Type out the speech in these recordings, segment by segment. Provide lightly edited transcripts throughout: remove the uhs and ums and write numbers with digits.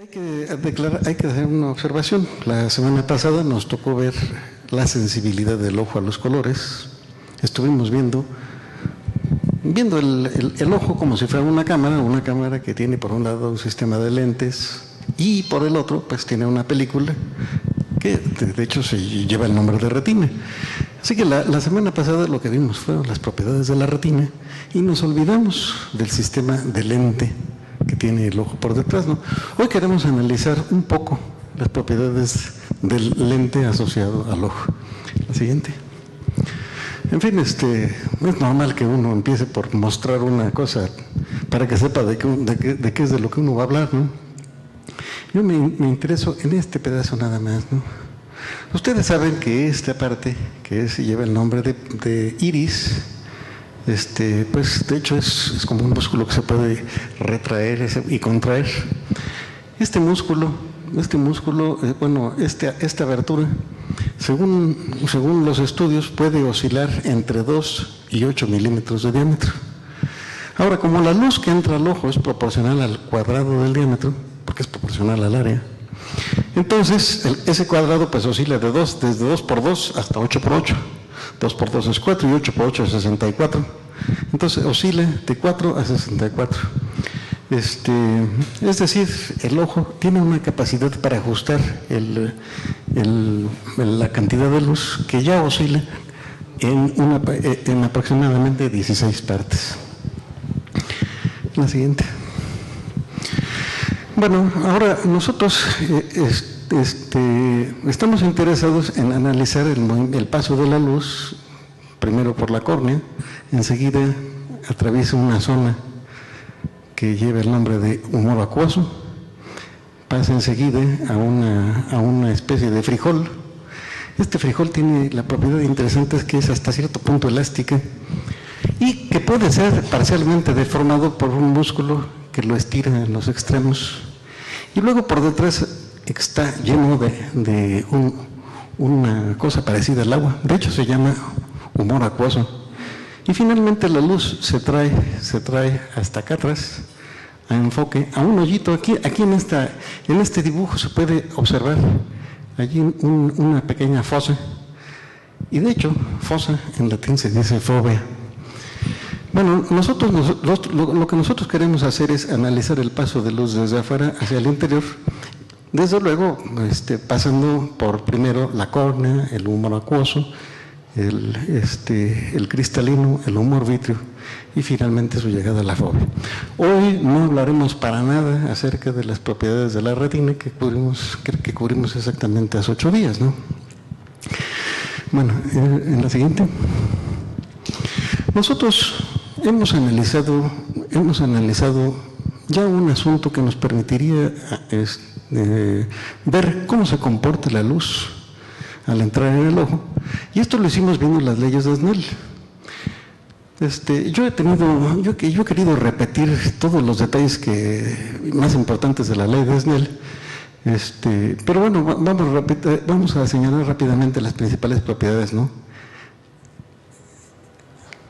Hay que hacer una observación. La semana pasada nos tocó ver la sensibilidad del ojo a los colores. Estuvimos viendo el ojo como si fuera una cámara que tiene por un lado un sistema de lentes y por el otro pues tiene una película que de hecho se lleva el nombre de retina. Así que la semana pasada lo que vimos fueron las propiedades de la retina y nos olvidamos del sistema de lente que tiene el ojo por detrás, ¿no? Hoy queremos analizar un poco las propiedades del lente asociado al ojo. La siguiente. En fin, es normal que uno empiece por mostrar una cosa para que sepa de qué es de lo que uno va a hablar, ¿no? Yo me intereso en este pedazo nada más, ¿no? Ustedes saben que esta parte, lleva el nombre de iris, pues de hecho es como un músculo que se puede retraer y contraer. Esta abertura, según los estudios, puede oscilar entre 2 y 8 milímetros de diámetro. Ahora, como la luz que entra al ojo es proporcional al cuadrado del diámetro, porque es proporcional al área, entonces ese cuadrado pues oscila desde 2 por 2 hasta 8 por 8. 2 por 2 es 4 y 8 por 8 es 64. Entonces oscila de 4 a 64. Es decir, el ojo tiene una capacidad para ajustar la cantidad de luz que ya oscila en aproximadamente 16 partes. La siguiente. Bueno, ahora nosotros estamos interesados en analizar el paso de la luz, primero por la córnea, enseguida atraviesa una zona que lleva el nombre de humor acuoso, pasa enseguida a una especie de frijol. Este frijol tiene la propiedad interesante es que es hasta cierto punto elástica y que puede ser parcialmente deformado por un músculo que lo estira en los extremos. Y luego por detrás está lleno de una cosa parecida al agua. De hecho se llama humor acuoso. Y finalmente la luz se trae hasta acá atrás, a enfoque, a un hoyito. Aquí en este dibujo se puede observar allí una pequeña fosa. Y de hecho, fosa en latín se dice fovea. Bueno, lo que nosotros queremos hacer es analizar el paso de luz desde afuera hacia el interior, desde luego pasando por primero la córnea, el humor acuoso, el cristalino, el humor vítreo y finalmente su llegada a la fovea. Hoy no hablaremos para nada acerca de las propiedades de la retina que cubrimos exactamente hace 8 días, ¿no? Bueno, en la siguiente. Nosotros hemos analizado ya un asunto que nos permitiría ver cómo se comporta la luz al entrar en el ojo, y esto lo hicimos viendo las leyes de Snell. Yo he querido repetir todos los detalles más importantes de la ley de Snell, pero bueno, vamos a señalar rápidamente las principales propiedades, ¿no?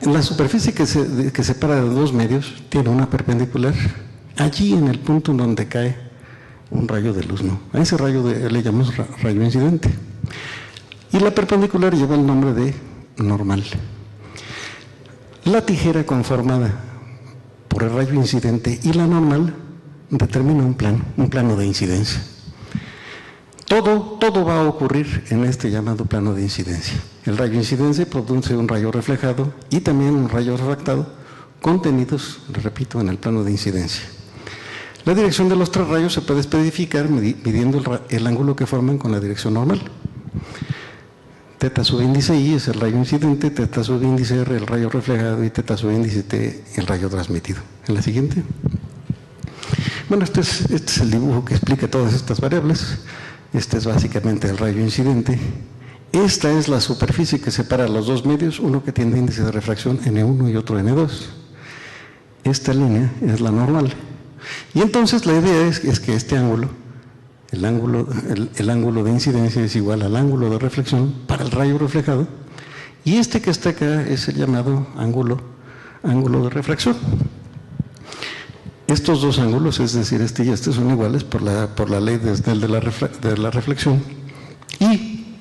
En la superficie que separa de dos medios tiene una perpendicular, allí en el punto en donde cae un rayo de luz, ¿no? A ese rayo le llamamos rayo incidente. Y la perpendicular lleva el nombre de normal. La tijera conformada por el rayo incidente y la normal determina un plano de incidencia. Todo va a ocurrir en este llamado plano de incidencia. El rayo incidente produce un rayo reflejado y también un rayo refractado contenidos, repito, en el plano de incidencia. La dirección de los 3 rayos se puede especificar midiendo el ángulo que forman con la dirección normal. Teta subíndice I es el rayo incidente, teta subíndice R el rayo reflejado y teta subíndice T el rayo transmitido. En la siguiente. Bueno, este es el dibujo que explica todas estas variables. Este es básicamente el rayo incidente. Esta es la superficie que separa los dos medios, uno que tiene índice de refracción N1 y otro N2. Esta línea es la normal. Y entonces la idea es que este ángulo, el ángulo de incidencia es igual al ángulo de reflexión para el rayo reflejado, y este que está acá es el llamado ángulo de refracción. estos dos ángulos, es decir, este y este, son iguales por la ley de Snell de la reflexión, y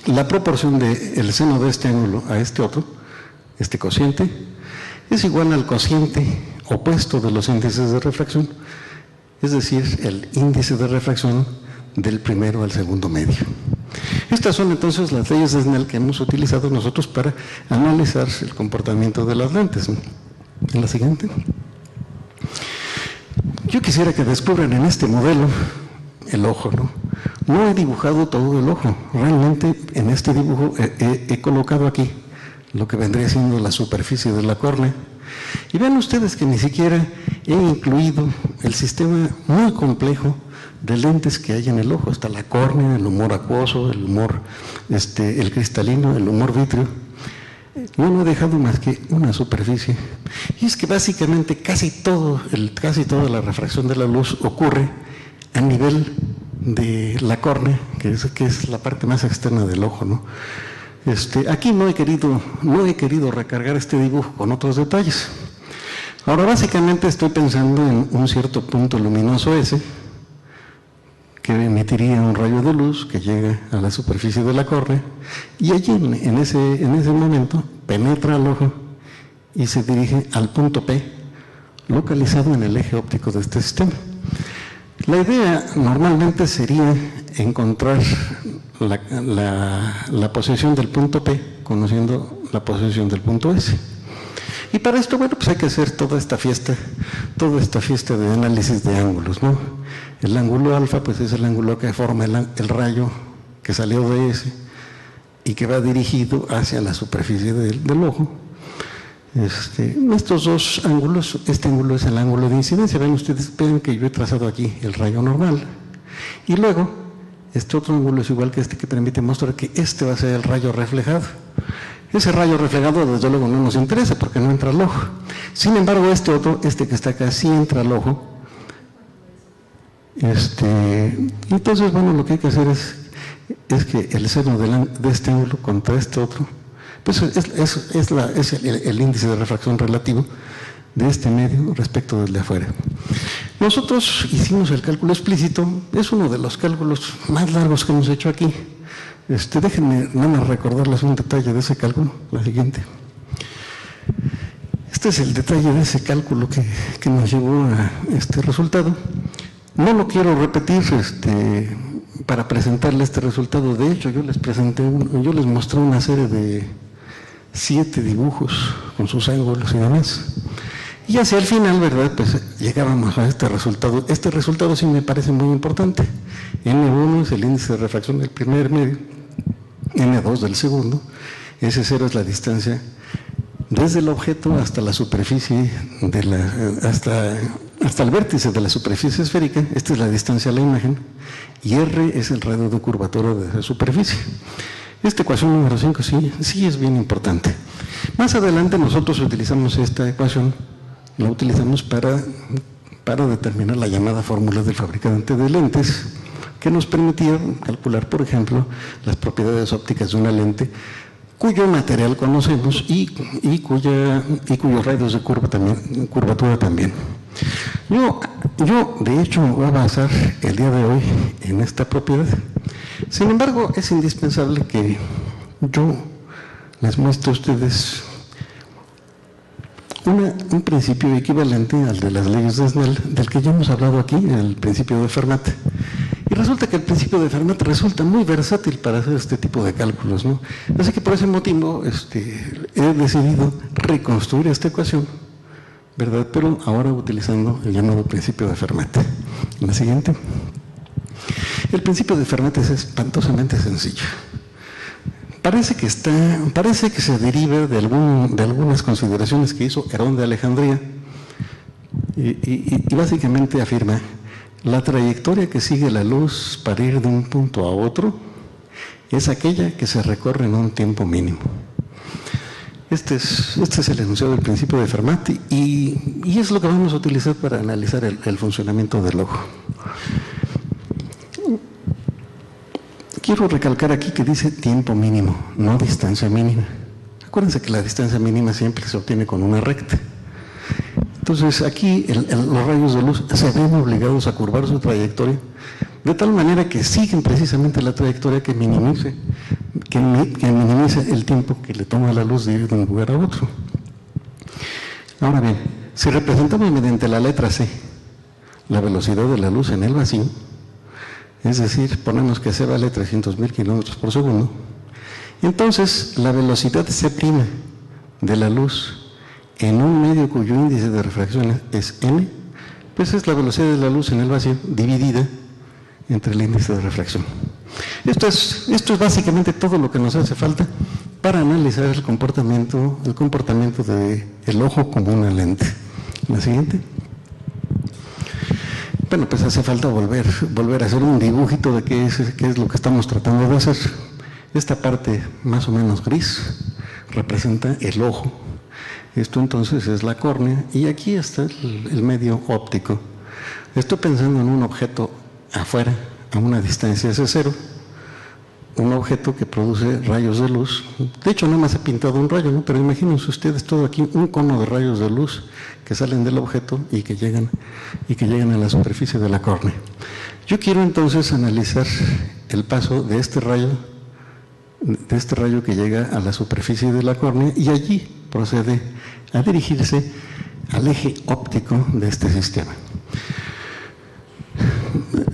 la proporción del seno de este ángulo a este otro, este cociente, es igual al cociente opuesto de los índices de refracción, es decir, el índice de refracción del primero al segundo medio. Estas son entonces las leyes de Snell que hemos utilizado nosotros para analizar el comportamiento de las lentes. En la siguiente. Yo quisiera que descubran en este modelo el ojo, ¿no? No he dibujado todo el ojo. Realmente en este dibujo he colocado aquí lo que vendría siendo la superficie de la córnea. Y vean ustedes que ni siquiera he incluido el sistema muy complejo de lentes que hay en el ojo, hasta la córnea, el humor acuoso, el humor el cristalino, el humor vítreo. No he dejado más que una superficie. Y es que básicamente casi toda la refracción de la luz ocurre a nivel de la córnea, que es la parte más externa del ojo, ¿no? Aquí no he querido recargar este dibujo con otros detalles. Ahora básicamente estoy pensando en un cierto punto luminoso S que emitiría un rayo de luz que llega a la superficie de la córnea, y allí en ese momento penetra al ojo y se dirige al punto P localizado en el eje óptico de este sistema. La idea normalmente sería encontrar la posición del punto P conociendo la posición del punto S. Y para esto, bueno, pues hay que hacer toda esta fiesta de análisis de ángulos, ¿no? El ángulo alfa, pues es el ángulo que forma el rayo que salió de S y que va dirigido hacia la superficie del ojo. Estos dos ángulos, este ángulo es el ángulo de incidencia. Ven ustedes, ven que yo he trazado aquí el rayo normal. Y luego, este otro ángulo es igual que este, que permite mostrar que este va a ser el rayo reflejado. Ese rayo reflejado, desde luego, no nos interesa porque no entra al ojo. Sin embargo, este que está acá, sí entra al ojo. Entonces, bueno, lo que hay que hacer es que el seno de este ángulo contra este otro, pues es el índice de refracción relativo de este medio respecto del de afuera. Nosotros hicimos el cálculo explícito, es uno de los cálculos más largos que hemos hecho aquí. Déjenme nada más recordarles un detalle de ese cálculo, la siguiente. Este es el detalle de ese cálculo que nos llevó a este resultado. No lo quiero repetir para presentarle este resultado. De hecho, yo les mostré una serie de 7 dibujos con sus ángulos y demás. Y hacia el final, ¿verdad? Pues llegábamos a este resultado. Este resultado sí me parece muy importante. N1 es el índice de refracción del primer medio, N2 del segundo, S0 es la distancia desde el objeto hasta la superficie, hasta el vértice de la superficie esférica. Esta es la distancia a la imagen, y R es el radio de curvatura de la superficie. Esta ecuación número 5 sí es bien importante. Más adelante nosotros utilizamos esta ecuación, la utilizamos para determinar la llamada fórmula del fabricante de lentes, que nos permitía calcular, por ejemplo, las propiedades ópticas de una lente cuyo material conocemos y cuyos radios de curvatura también. Yo, de hecho, voy a basar el día de hoy en esta propiedad. Sin embargo, es indispensable que yo les muestre a ustedes un principio equivalente al de las leyes de Snell, del que ya hemos hablado aquí, el principio de Fermat. Y resulta que el principio de Fermat resulta muy versátil para hacer este tipo de cálculos, ¿no? Así que por ese motivo he decidido reconstruir esta ecuación, ¿verdad? Pero ahora utilizando el llamado principio de Fermat. La siguiente. El principio de Fermat es espantosamente sencillo. Parece que se deriva de algunas consideraciones que hizo Herón de Alejandría y básicamente afirma: la trayectoria que sigue la luz para ir de un punto a otro es aquella que se recorre en un tiempo mínimo. Este es el enunciado del principio de Fermat y es lo que vamos a utilizar para analizar el funcionamiento del ojo. Quiero recalcar aquí que dice tiempo mínimo, no distancia mínima. Acuérdense que la distancia mínima siempre se obtiene con una recta. Entonces aquí los rayos de luz se ven obligados a curvar su trayectoria de tal manera que siguen precisamente la trayectoria que minimice el tiempo que le toma a la luz de ir de un lugar a otro. Ahora bien, si representamos mediante la letra C la velocidad de la luz en el vacío, es decir, ponemos que C vale 300.000 kilómetros por segundo, entonces la velocidad C' de la luz en un medio cuyo índice de refracción es n, pues es la velocidad de la luz en el vacío dividida entre el índice de refracción. Esto es básicamente todo lo que nos hace falta para analizar el comportamiento del ojo como una lente. La siguiente. Bueno, pues hace falta volver a hacer un dibujito de qué es lo que estamos tratando de hacer. Esta parte más o menos gris representa el ojo. Esto entonces es la córnea y aquí está el medio óptico. Estoy pensando en un objeto afuera, a una distancia S0, un objeto que produce rayos de luz. De hecho, nada más he pintado un rayo, ¿no? Pero imagínense ustedes todo aquí, un cono de rayos de luz que salen del objeto y que llegan a la superficie de la córnea. Yo quiero entonces analizar el paso de este rayo que llega a la superficie de la córnea y allí procede a dirigirse al eje óptico de este sistema.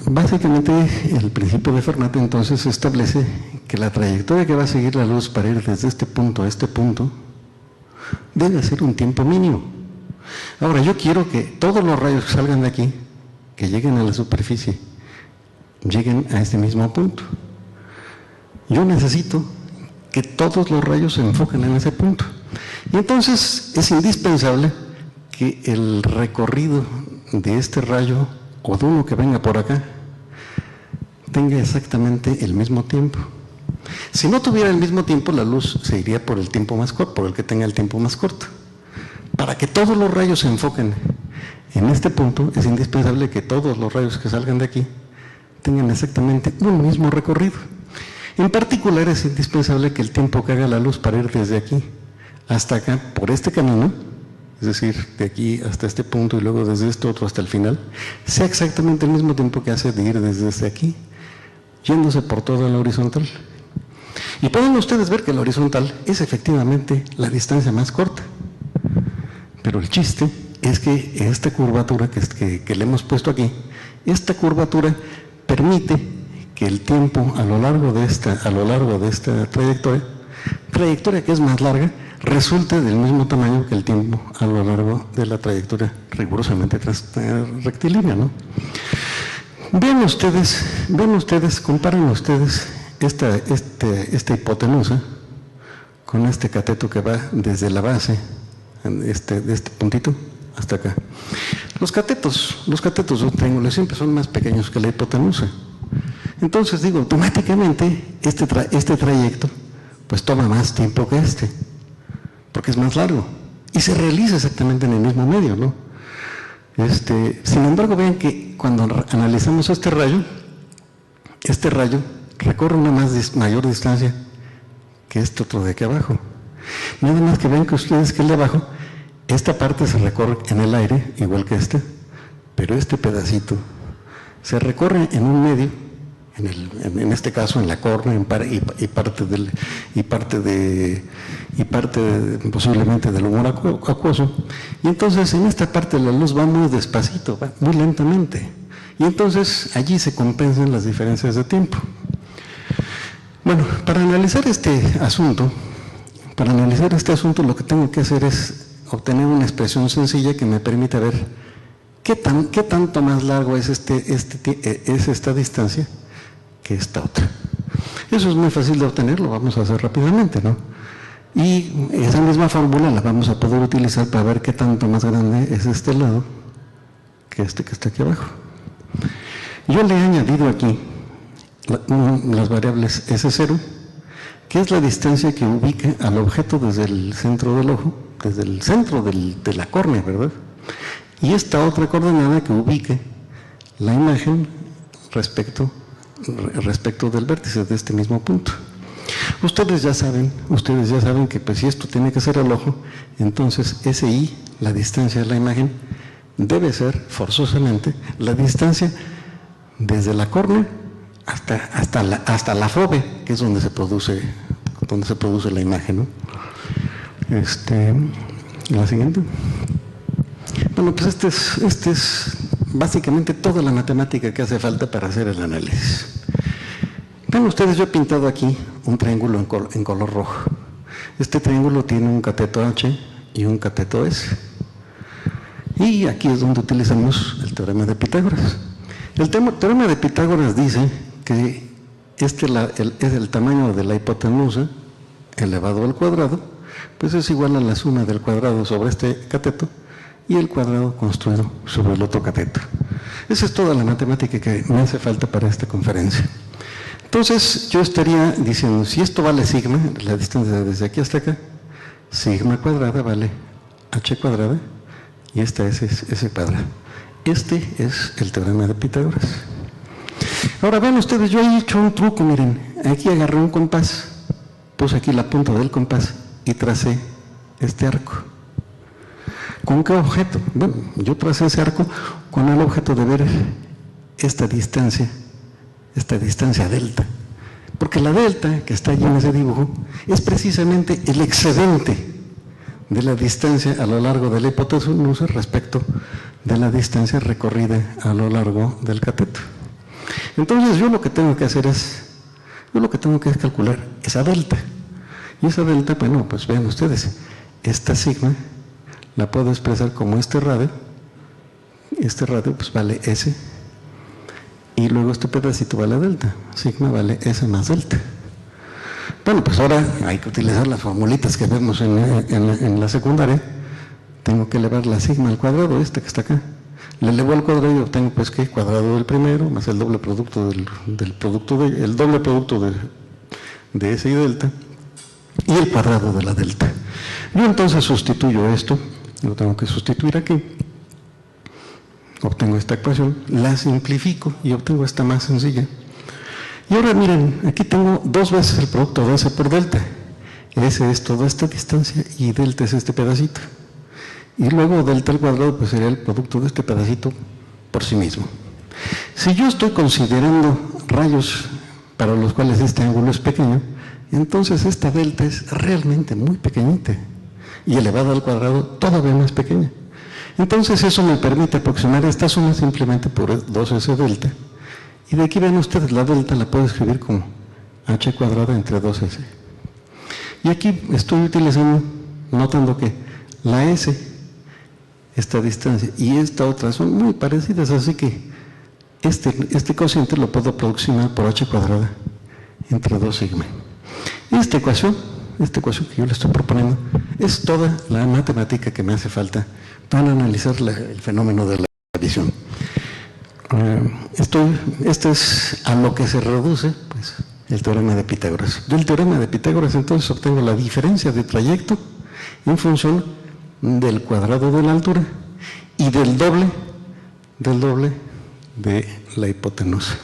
Básicamente, el principio de Fermat entonces establece que la trayectoria que va a seguir la luz para ir desde este punto a este punto debe ser un tiempo mínimo. Ahora, yo quiero que todos los rayos que salgan de aquí, que lleguen a la superficie, lleguen a este mismo punto. Yo necesito que todos los rayos se enfoquen en ese punto. Y entonces es indispensable que el recorrido de este rayo o de uno que venga por acá tenga exactamente el mismo tiempo. Si no tuviera el mismo tiempo, la luz se iría por el tiempo más corto, por el que tenga el tiempo más corto. Para que todos los rayos se enfoquen en este punto, es indispensable que todos los rayos que salgan de aquí tengan exactamente un mismo recorrido. En particular, es indispensable que el tiempo que haga la luz para ir desde aquí hasta acá, por este camino, es decir, de aquí hasta este punto y luego desde este otro hasta el final, sea exactamente el mismo tiempo que hace de ir desde aquí, yéndose por toda la horizontal. Y pueden ustedes ver que la horizontal es efectivamente la distancia más corta. Pero el chiste es que esta curvatura que le hemos puesto aquí, esta curvatura permite que el tiempo a lo largo de esta trayectoria que es más larga, resulte del mismo tamaño que el tiempo a lo largo de la trayectoria rigurosamente rectilínea, ¿no? Vean ustedes, comparen ustedes esta hipotenusa con este cateto que va desde la base de este puntito hasta acá. Los catetos de un triángulo siempre son más pequeños que la hipotenusa. Entonces digo, automáticamente este trayecto pues toma más tiempo que porque es más largo y se realiza exactamente en el mismo medio, ¿no? Sin embargo, vean que cuando analizamos este rayo recorre una mayor distancia que este otro de aquí abajo. Nada más que vean que ustedes que el de abajo, esta parte se recorre en el aire, igual que pero este pedacito se recorre en un medio, en este caso en la córnea y parte posiblemente del humor acuoso, y entonces en esta parte la luz va muy despacito, va muy lentamente, y entonces allí se compensan las diferencias de tiempo. Bueno, para analizar este asunto lo que tengo que hacer es obtener una expresión sencilla que me permita ver qué tanto más largo es esta distancia que esta otra. Eso es muy fácil de obtener, lo vamos a hacer rápidamente, ¿no? Y esa misma fórmula la vamos a poder utilizar para ver qué tanto más grande es este lado que está aquí abajo. Yo le he añadido aquí las variables S0, que es la distancia que ubica al objeto desde el centro del ojo, desde el centro de la córnea, ¿verdad? Y esta otra coordenada que ubica la imagen respecto del vértice de este mismo punto. Ustedes ya saben que pues si esto tiene que ser el ojo, entonces SI la distancia de la imagen debe ser forzosamente la distancia desde la córnea hasta la fovea, que es donde se produce la imagen, ¿no? La siguiente. Bueno, pues este es básicamente toda la matemática que hace falta para hacer el análisis. Vean ustedes, yo he pintado aquí un triángulo en color rojo. Este triángulo tiene un cateto H y un cateto S. Y aquí es donde utilizamos el teorema de Pitágoras. El teorema de Pitágoras dice que es el tamaño de la hipotenusa elevado al cuadrado, pues es igual a la suma del cuadrado sobre este cateto y el cuadrado construido sobre el otro cateto. Esa es toda la matemática que me hace falta para esta conferencia. Entonces, yo estaría diciendo, si esto vale sigma, la distancia desde aquí hasta acá, sigma cuadrada vale h cuadrada, y esta es s cuadrada. Este es el teorema de Pitágoras. Ahora vean ustedes, yo he hecho un truco, miren, aquí agarré un compás, puse aquí la punta del compás y tracé este arco. ¿Con qué objeto? Bueno, yo tracé ese arco con el objeto de ver esta distancia delta. Porque la delta que está allí en ese dibujo es precisamente el excedente de la distancia a lo largo de la hipotenusa respecto de la distancia recorrida a lo largo del cateto. Entonces yo lo que tengo que hacer es calcular esa delta. Y esa delta, bueno, pues vean ustedes, esta sigma la puedo expresar como este radio pues vale S, y luego este pedacito vale delta, sigma vale S más delta. Bueno, pues ahora hay que utilizar las formulitas que vemos en la secundaria. Tengo que elevar la sigma al cuadrado, que está acá. Le elevo al cuadrado y obtengo, pues, ¿qué? Cuadrado del primero más el doble producto de S y delta, y el cuadrado de la delta. Yo entonces sustituyo esto, lo tengo que sustituir aquí. Obtengo esta ecuación, la simplifico y obtengo esta más sencilla. Y ahora miren, aquí tengo dos veces el producto de S por delta. S es toda esta distancia y delta es este pedacito. Y luego delta al cuadrado pues sería el producto de este pedacito por sí mismo. Si yo estoy considerando rayos para los cuales este ángulo es pequeño, entonces esta delta es realmente muy pequeñita y elevada al cuadrado todavía más pequeña. Entonces eso me permite aproximar esta suma simplemente por 2S delta. Y de aquí ven ustedes, la delta la puedo escribir como h cuadrada entre 2S. Y aquí estoy utilizando, notando que la S, esta distancia, y esta otra son muy parecidas, así que este cociente lo puedo aproximar por h cuadrada entre 2 sigma. Esta ecuación que yo le estoy proponiendo es toda la matemática que me hace falta para analizar el fenómeno de la visión. Esto es a lo que se reduce, pues, el teorema de Pitágoras. Del teorema de Pitágoras entonces obtengo la diferencia de trayecto en función del cuadrado de la altura y del doble de la hipotenusa.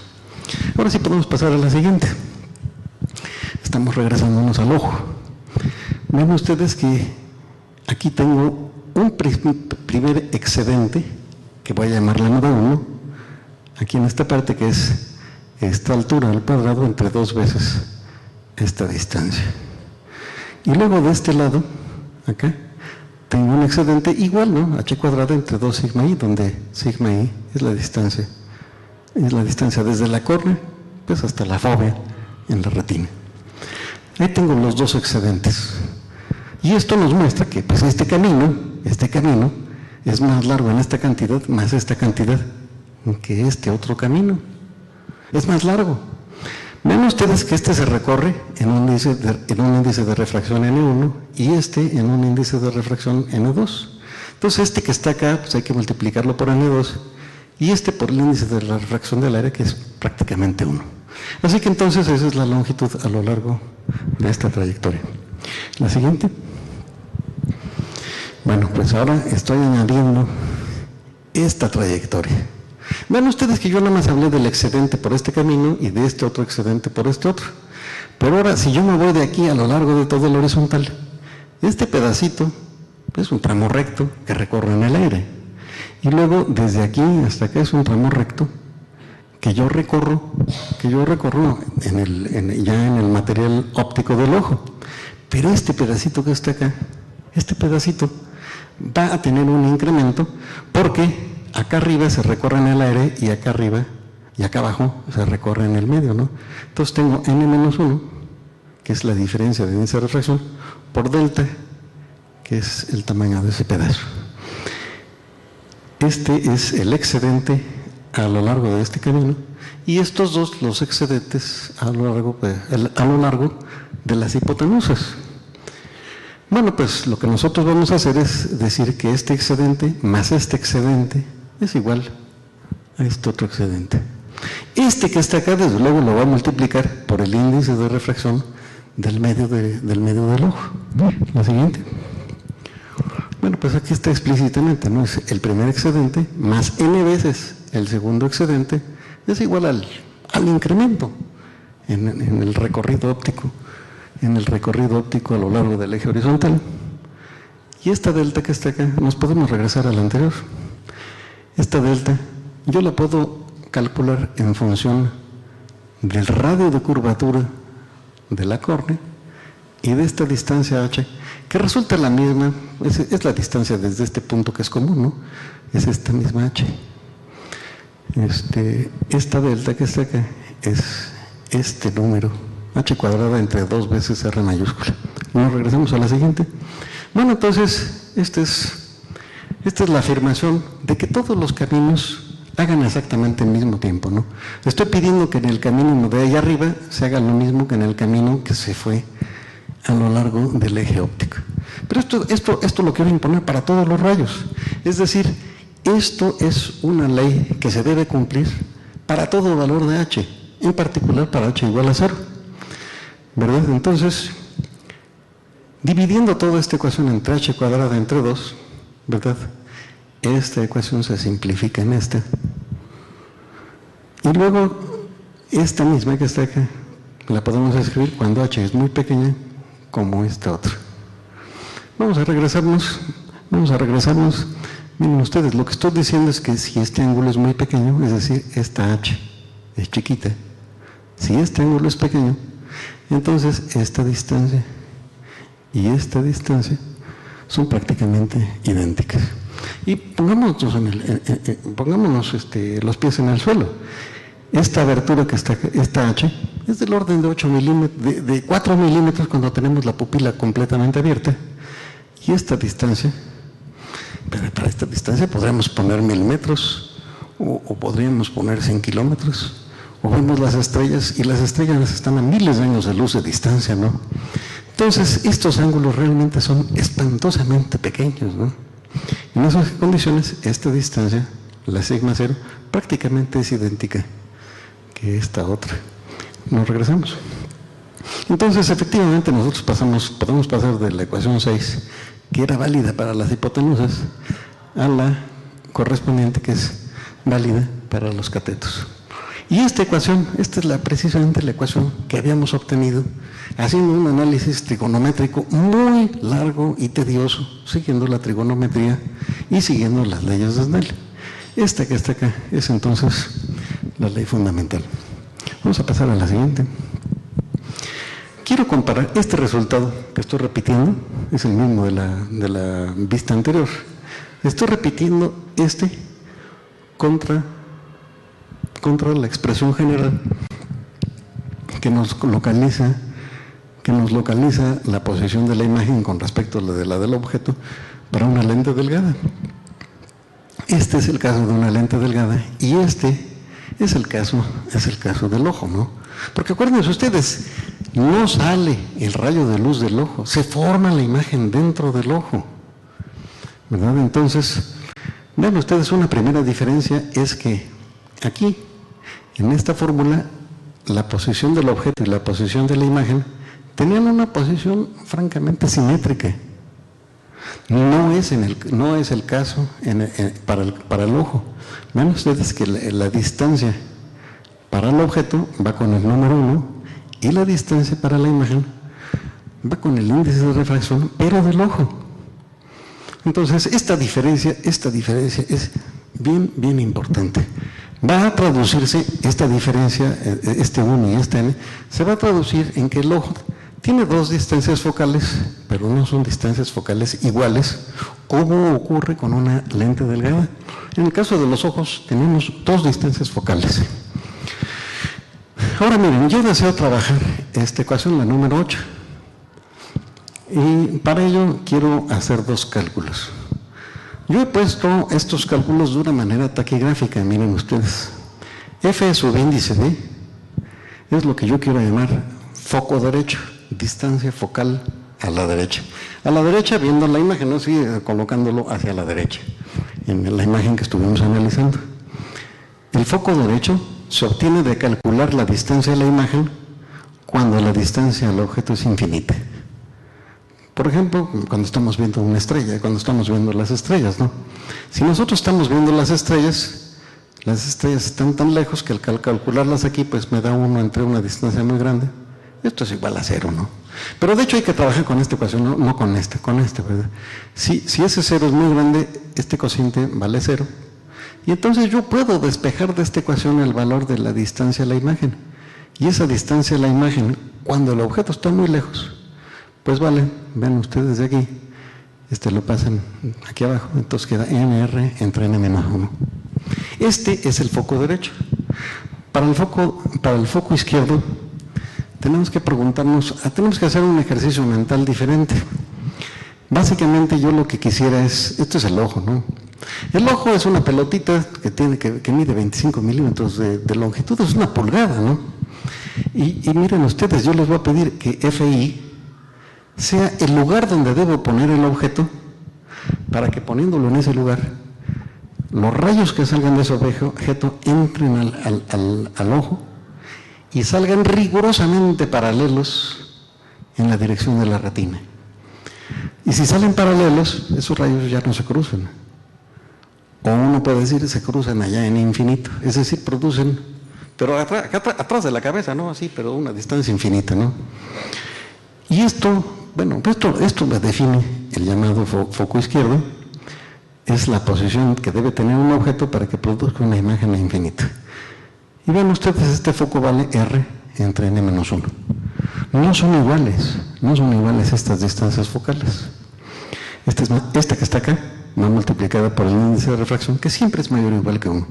Ahora sí podemos pasar a la siguiente. Estamos regresándonos al ojo. Ven ustedes que aquí tengo un primer excedente que voy a llamar la nada 1, aquí en esta parte que es esta altura al cuadrado entre 2 veces esta distancia. Y luego de este lado, acá, tengo un excedente igual, ¿no? H cuadrada entre 2 sigma i, donde sigma i es la distancia desde la córnea pues hasta la fóvea en la retina. Ahí tengo los dos excedentes. Y esto nos muestra que pues este camino es más largo en esta cantidad más esta cantidad que este otro camino. Es más largo. Ven ustedes que este se recorre en un índice de refracción N1 y este en un índice de refracción N2. Entonces este que está acá, pues hay que multiplicarlo por N2 y este por el índice de la refracción del aire, que es prácticamente 1. Así que entonces esa es la longitud a lo largo de esta trayectoria. La siguiente. Bueno, pues ahora estoy añadiendo esta trayectoria. Ven ustedes que yo nada más hablé del excedente por este camino y de este otro excedente por este otro. Pero ahora, si yo me voy de aquí a lo largo de todo el horizontal, este pedacito, es un tramo recto que recorre en el aire. Y luego, desde aquí hasta acá es un tramo recto que yo recorro ya en el material óptico del ojo. Pero este pedacito que está acá, este pedacito va a tener un incremento porque acá arriba se recorre en el aire y acá arriba y acá abajo se recorre en el medio, ¿no? Entonces tengo n-1, que es la diferencia de índice de refracción, por delta, que es el tamaño de ese pedazo. Este es el excedente a lo largo de este camino, y estos dos los excedentes a lo largo de las hipotenusas. Bueno, pues lo que nosotros vamos a hacer es decir que este excedente más este excedente es igual a este otro excedente. Este que está acá, desde luego, lo va a multiplicar por el índice de refracción del medio del ojo. La siguiente. Bueno, pues aquí está explícitamente, ¿no? Es el primer excedente más n veces el segundo excedente es igual al incremento en el recorrido óptico, a lo largo del eje horizontal. Y esta delta que está acá, nos podemos regresar a la anterior. Esta delta yo la puedo calcular en función del radio de curvatura de la córnea y de esta distancia h, que resulta la misma, es la distancia desde este punto que es común, ¿no? Es esta misma h. Esta delta que está acá es este número, h cuadrada entre 2 veces r mayúscula. Nos regresamos a la siguiente. Bueno, entonces, esta es la afirmación de que todos los caminos hagan exactamente el mismo tiempo, ¿no? Estoy pidiendo que en el camino de ahí arriba se haga lo mismo que en el camino que se fue a lo largo del eje óptico. Pero esto lo quiero imponer para todos los rayos. Es decir, esto es una ley que se debe cumplir para todo valor de h, en particular para h igual a 0. ¿Verdad? Entonces, dividiendo toda esta ecuación entre h cuadrada entre 2, ¿verdad? Esta ecuación se simplifica en esta. Y luego, esta misma que está acá, la podemos escribir cuando h es muy pequeña, como esta otra. Vamos a regresarnos. Miren ustedes, lo que estoy diciendo es que si este ángulo es muy pequeño, es decir, esta h es chiquita. Si este ángulo es pequeño, entonces esta distancia y esta distancia son prácticamente idénticas. Y pongámonos los pies en el suelo. Esta abertura que está acá, esta h, es del orden de 8 milímetros, de 4 milímetros cuando tenemos la pupila completamente abierta. Y esta distancia, para esta distancia podríamos poner 1000 metros o podríamos poner 100 kilómetros. O vemos las estrellas y las estrellas están a miles de años de luz de distancia, ¿no? Entonces, estos ángulos realmente son espantosamente pequeños, ¿no? En esas condiciones, esta distancia, la sigma 0, prácticamente es idéntica que esta otra. Nos regresamos. Entonces, efectivamente, nosotros podemos pasar de la ecuación 6, que era válida para las hipotenusas, a la correspondiente que es válida para los catetos. Y esta ecuación, esta es precisamente la ecuación que habíamos obtenido haciendo un análisis trigonométrico muy largo y tedioso, siguiendo la trigonometría y siguiendo las leyes de Snell. Esta que está acá es entonces la ley fundamental. Vamos a pasar a la siguiente. Quiero comparar este resultado que estoy repitiendo, es el mismo de la vista anterior. Estoy repitiendo contra la expresión general que nos localiza la posición de la imagen con respecto a la del objeto para una lente delgada. Este es el caso de una lente delgada y este es el caso del ojo, ¿no? Porque acuérdense ustedes, no sale el rayo de luz del ojo, se forma la imagen dentro del ojo, ¿verdad? Entonces, vean ustedes, una primera diferencia es que aquí, en esta fórmula, la posición del objeto y la posición de la imagen tenían una posición francamente simétrica. No es el caso para el ojo. Vean ustedes que la distancia para el objeto va con el número 1 y la distancia para la imagen va con el índice de refracción, pero del ojo. Entonces, esta diferencia es bien importante. Va a traducirse esta diferencia, este 1 y este n, se va a traducir en que el ojo tiene dos distancias focales, pero no son distancias focales iguales, como ocurre con una lente delgada. En el caso de los ojos, tenemos dos distancias focales. Ahora miren, yo deseo trabajar esta ecuación, la número 8. Y para ello quiero hacer dos cálculos. Yo he puesto estos cálculos de una manera taquigráfica, miren ustedes. F subíndice D es lo que yo quiero llamar foco derecho, distancia focal a la derecha. A la derecha, viendo la imagen, ¿no? Sí, colocándolo hacia la derecha, en la imagen que estuvimos analizando. El foco derecho se obtiene de calcular la distancia de la imagen cuando la distancia al objeto es infinita. Por ejemplo, cuando estamos viendo una estrella, cuando estamos viendo las estrellas, ¿no? Si nosotros estamos viendo las estrellas están tan lejos que al calcularlas aquí, pues me da uno entre una distancia muy grande. Esto es igual a 0, ¿no? Pero de hecho hay que trabajar con esta ecuación, no con esta, ¿verdad? Si ese 0 es muy grande, este cociente vale 0. Y entonces yo puedo despejar de esta ecuación el valor de la distancia a la imagen. Y esa distancia a la imagen, cuando el objeto está muy lejos, pues vale, ven ustedes de aquí, lo pasan aquí abajo, entonces queda nr entre n menos 1. Este es el foco derecho. Para el foco izquierdo, tenemos que preguntarnos, tenemos que hacer un ejercicio mental diferente. Básicamente yo lo que quisiera esto es el ojo, ¿no? El ojo es una pelotita que mide 25 milímetros de longitud, es una pulgada, ¿no? Y miren ustedes, yo les voy a pedir que FI sea el lugar donde debo poner el objeto, para que poniéndolo en ese lugar, los rayos que salgan de ese objeto entren al ojo y salgan rigurosamente paralelos en la dirección de la retina. Y si salen paralelos, esos rayos ya no se cruzan. O uno puede decir, se cruzan allá en infinito, es decir, producen, pero atrás de la cabeza, ¿no? Así, pero a una distancia infinita, ¿no? Y esto me define el llamado foco izquierdo, es la posición que debe tener un objeto para que produzca una imagen a infinito. Y ven ustedes, este foco vale R entre n menos 1. No son iguales estas distancias focales. Esta que está acá va multiplicada por el índice de refracción, que siempre es mayor o igual que 1.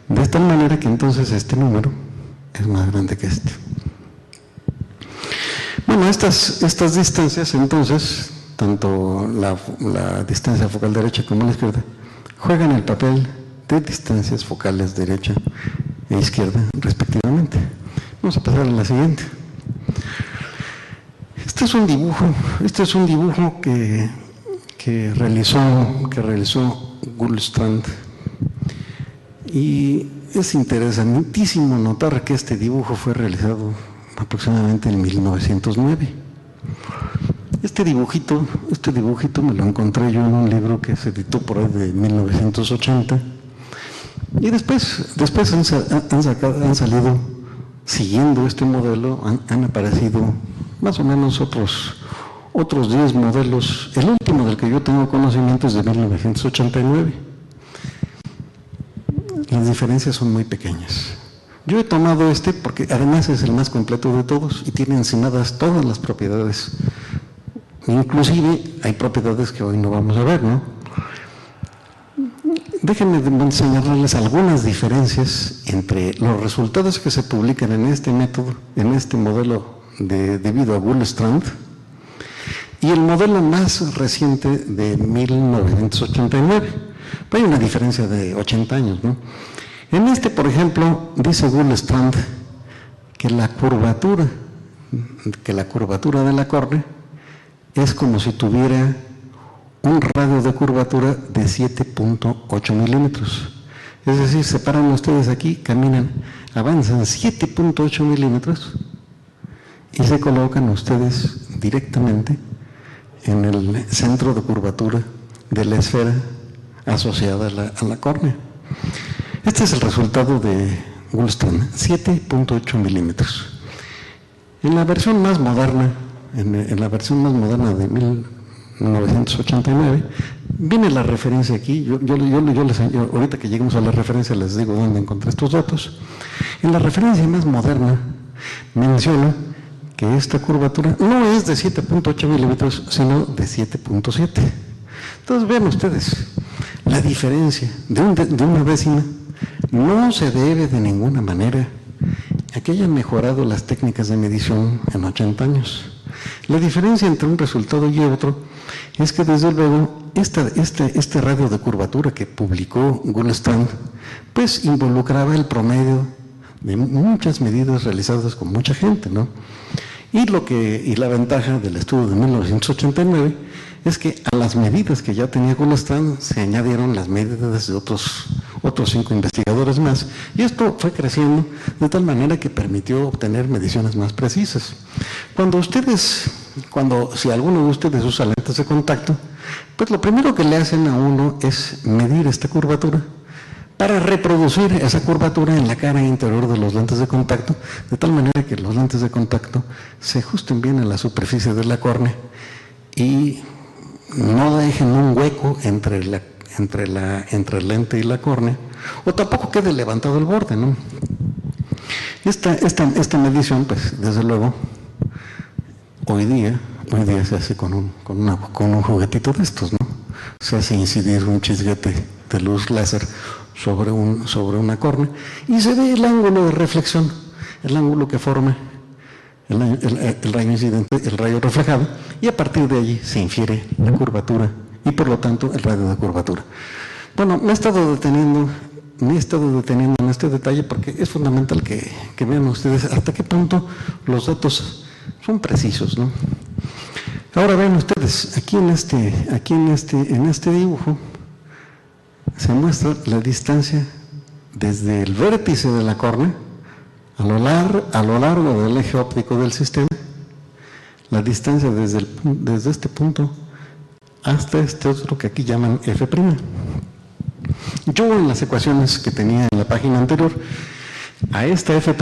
De tal manera que entonces este número es más grande que este. Bueno, estas distancias entonces, tanto la distancia focal derecha como la izquierda, juegan el papel de distancias focales derecha e izquierda respectivamente. Vamos a pasar a la siguiente. Este es un dibujo que realizó Gullstrand, y es interesantísimo notar que este dibujo fue realizado aproximadamente en 1909. Este dibujito me lo encontré yo en un libro que se editó por ahí de 1980, y después han salido, siguiendo este modelo, han aparecido más o menos otros 10 modelos. El último del que yo tengo conocimiento es de 1989. Las diferencias son muy pequeñas. Yo he tomado porque además es el más completo de todos y tiene encimadas todas las propiedades. Inclusive hay propiedades que hoy no vamos a ver, ¿no? Déjenme señalarles algunas diferencias entre los resultados que se publican en este método, en este modelo debido a Gullstrand, y el modelo más reciente de 1989. Hay una diferencia de 80 años, ¿no? En por ejemplo, dice Gullstrand que la curvatura de la córnea es como si tuviera un radio de curvatura de 7.8 milímetros. Es decir, se paran ustedes aquí, caminan, avanzan 7.8 milímetros y se colocan ustedes directamente en el centro de curvatura de la esfera asociada a la córnea. Este es el resultado de Gullstrand, 7.8 milímetros. En la versión más moderna, de 1989, Viene la referencia aquí, ahorita que lleguemos a la referencia les digo dónde encontré estos datos. En la referencia más moderna menciona que esta curvatura no es de 7.8 milímetros, sino de 7.7. Entonces vean ustedes, la diferencia de una décima no se debe de ninguna manera a que hayan mejorado las técnicas de medición en 80 años. La diferencia entre un resultado y otro es que desde luego este radio de curvatura que publicó Gullstrand pues involucraba el promedio de muchas medidas realizadas con mucha gente, ¿no? Y la ventaja del estudio de 1989 es que a las medidas que ya tenía Gullstrand se añadieron las medidas de otros 5 investigadores más, y esto fue creciendo de tal manera que permitió obtener mediciones más precisas. Si alguno de ustedes usa lentes de contacto, pues lo primero que le hacen a uno es medir esta curvatura para reproducir esa curvatura en la cara interior de los lentes de contacto, de tal manera que los lentes de contacto se ajusten bien a la superficie de la córnea y no dejen un hueco entre el lente y la córnea, o tampoco quede levantado el borde, ¿no? Esta medición, pues, desde luego, hoy día se hace con un juguetito de estos, ¿no? Se hace incidir un chisguete de luz láser sobre una córnea y se ve el ángulo de reflexión, el ángulo que forma el rayo incidente, el rayo reflejado, y a partir de allí se infiere la curvatura y por lo tanto el radio de curvatura. Bueno, me he estado deteniendo en este detalle porque es fundamental que vean ustedes hasta qué punto los datos son precisos, ¿no? Ahora ven ustedes, aquí en este dibujo se muestra la distancia desde el vértice de la córnea a lo largo del eje óptico del sistema, la distancia desde este punto hasta este otro que aquí llaman F'. Yo en las ecuaciones que tenía en la página anterior, a esta F'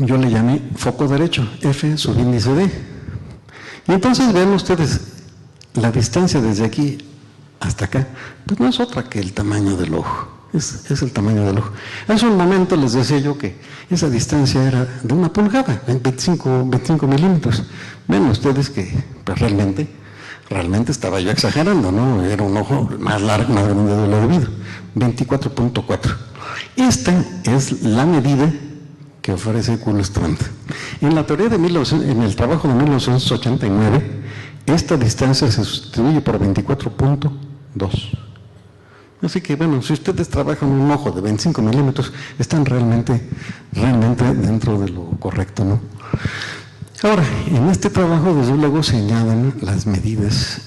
yo le llamé foco derecho, F subíndice D. Y entonces vean ustedes, la distancia desde aquí hasta acá, pues no es otra que el tamaño del ojo. Es el tamaño del ojo. Hace un momento les decía yo que esa distancia era de 1 pulgada, 25 milímetros. Ven ustedes que pues realmente estaba yo exagerando, ¿no? Era un ojo más largo, más grande de lo debido, 24.4. Esta es la medida que ofrece Gullstrand. En la teoría en el trabajo de 1989, esta distancia se sustituye por 24.2. Así que bueno, si ustedes trabajan un ojo de 25 milímetros, están realmente dentro de lo correcto, ¿no? Ahora, en este trabajo desde luego se añaden las medidas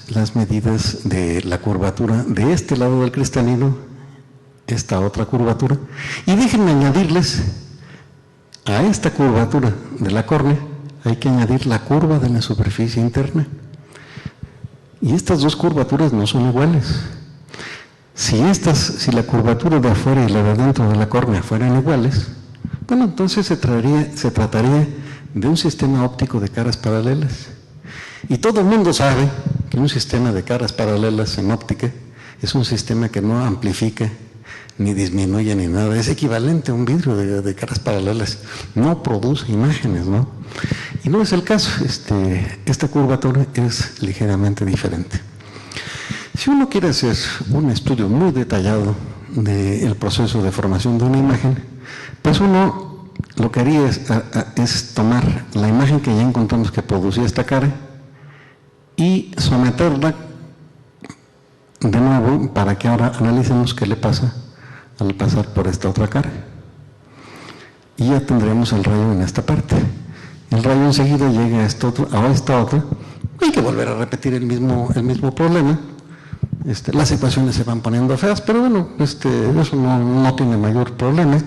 de la curvatura de este lado del cristalino, esta otra curvatura, y déjenme añadirles a esta curvatura de la córnea, hay que añadir la curva de la superficie interna. Y estas dos curvaturas no son iguales. Si la curvatura de afuera y la de adentro de la córnea fueran iguales, bueno, entonces se trataría de un sistema óptico de caras paralelas. Y todo el mundo sabe que un sistema de caras paralelas en óptica es un sistema que no amplifica, ni disminuye, ni nada. Es equivalente a un vidrio de caras paralelas. No produce imágenes, ¿no? Y no es el caso. Esta curvatura es ligeramente diferente. Si uno quiere hacer un estudio muy detallado del proceso de formación de una imagen, pues uno lo que haría es tomar la imagen que ya encontramos que producía esta cara y someterla de nuevo para que ahora analicemos qué le pasa al pasar por esta otra cara. Y ya tendremos el rayo en esta parte. El rayo enseguida llega a esta otra. Hay que volver a repetir el mismo problema. Las ecuaciones se van poniendo feas, pero bueno, eso no tiene mayor problema.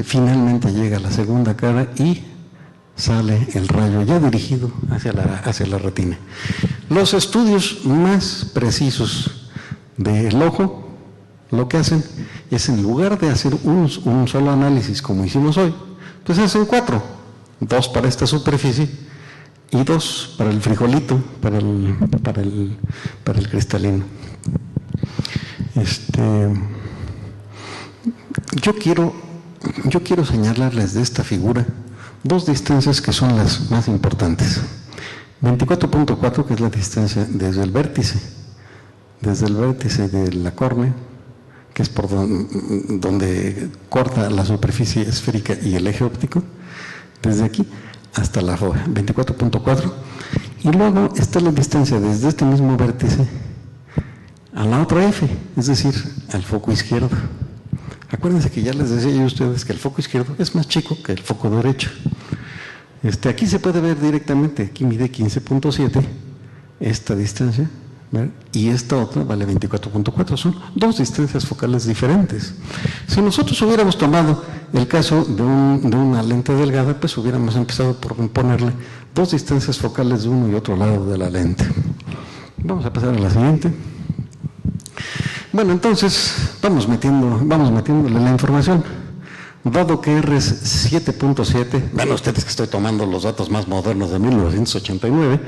Finalmente llega a la segunda cara y sale el rayo ya dirigido hacia la retina. Los estudios más precisos del ojo lo que hacen es, en lugar de hacer un solo análisis como hicimos hoy, pues hacen 4, 2 para esta superficie y 2 para el frijolito, para el cristalino. Yo quiero señalarles de esta figura 2 distancias que son las más importantes. 24.4, que es la distancia desde el vértice de la córnea, que es por donde corta la superficie esférica y el eje óptico, desde aquí hasta la fóvea, 24.4. Y luego está la distancia desde este mismo vértice a la otra F, es decir, al foco izquierdo. Acuérdense que ya les decía yo a ustedes que el foco izquierdo es más chico que el foco derecho. Aquí se puede ver directamente, aquí mide 15.7 esta distancia, ¿verdad? Y esta otra vale 24.4, son 2 distancias focales diferentes. Si nosotros hubiéramos tomado el caso de una lente delgada, pues hubiéramos empezado por ponerle 2 distancias focales de uno y otro lado de la lente. Vamos a pasar a la siguiente. Bueno, entonces vamos metiéndole la información. Dado que R es 7.7, vean ustedes que estoy tomando los datos más modernos de 1989,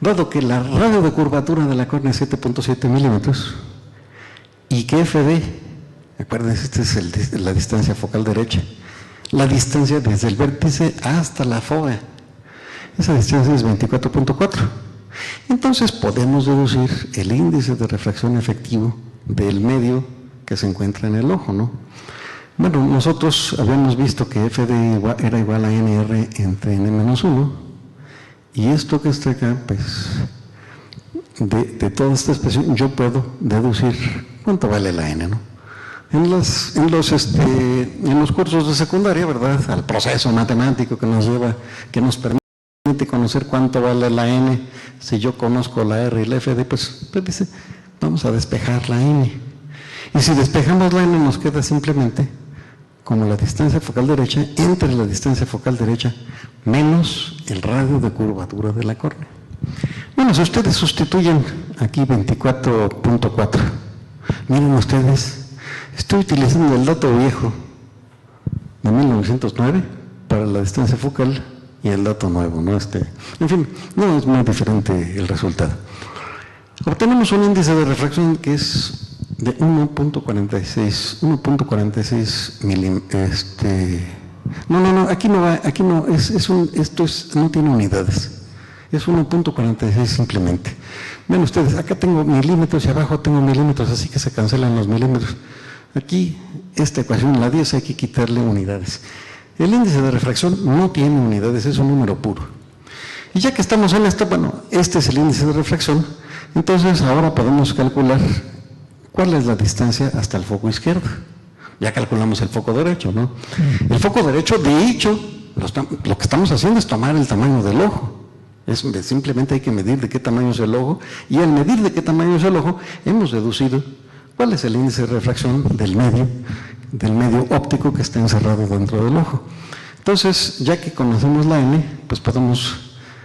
dado que la radio de curvatura de la córnea es 7.7 milímetros y que FD, acuérdense, esta es la distancia focal derecha, la distancia desde el vértice hasta la fóvea, esa distancia es 24.4. Entonces podemos deducir el índice de refracción efectivo del medio que se encuentra en el ojo, ¿no? Bueno, nosotros habíamos visto que FD era igual a NR entre N-1, y esto que está acá, pues, de toda esta expresión, yo puedo deducir cuánto vale la N, ¿no? En los cursos de secundaria, ¿verdad? Al proceso matemático que nos permite conocer cuánto vale la N, si yo conozco la R y la FD, pues dice, vamos a despejar la N. Y si despejamos la N, nos queda simplemente como la distancia focal derecha entre la distancia focal derecha menos el radio de curvatura de la córnea. Bueno, si ustedes sustituyen aquí 24.4, miren ustedes, estoy utilizando el dato viejo de 1909 para la distancia focal y el dato nuevo, ¿no? En fin, no es muy diferente el resultado. Obtenemos un índice de refracción que es de 1.46 milímetros. No, aquí no va, aquí no, no tiene unidades, es 1.46 simplemente. Ven ustedes, acá tengo milímetros y abajo tengo milímetros, así que se cancelan los milímetros. Aquí, esta ecuación, la 10, hay que quitarle unidades. El índice de refracción no tiene unidades, es un número puro. Y ya que estamos en esto, bueno, este es el índice de refracción, entonces ahora podemos calcular cuál es la distancia hasta el foco izquierdo. Ya calculamos el foco derecho, ¿no? El foco derecho, de hecho, lo que estamos haciendo es tomar el tamaño del ojo. Simplemente hay que medir de qué tamaño es el ojo, y al medir de qué tamaño es el ojo, hemos deducido cuál es el índice de refracción del medio óptico que está encerrado dentro del ojo. Entonces, ya que conocemos la N, pues podemos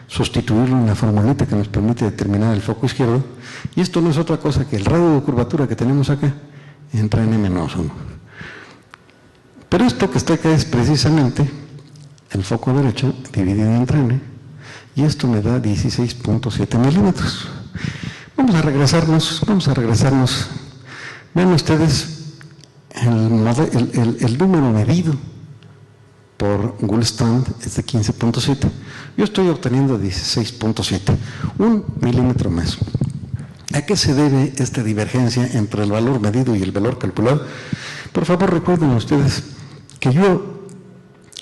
sustituirlo en la formulita que nos permite determinar el foco izquierdo, y esto no es otra cosa que el radio de curvatura que tenemos acá entre N-1. Pero esto que está acá es precisamente el foco derecho dividido entre N, y esto me da 16.7 milímetros. Vamos a regresarnos. Vean ustedes el número medido por Goldstand es de 15.7. Yo estoy obteniendo 16.7, 1 milímetro más. ¿A qué se debe esta divergencia entre el valor medido y el valor calculado? Por favor, recuerden ustedes que yo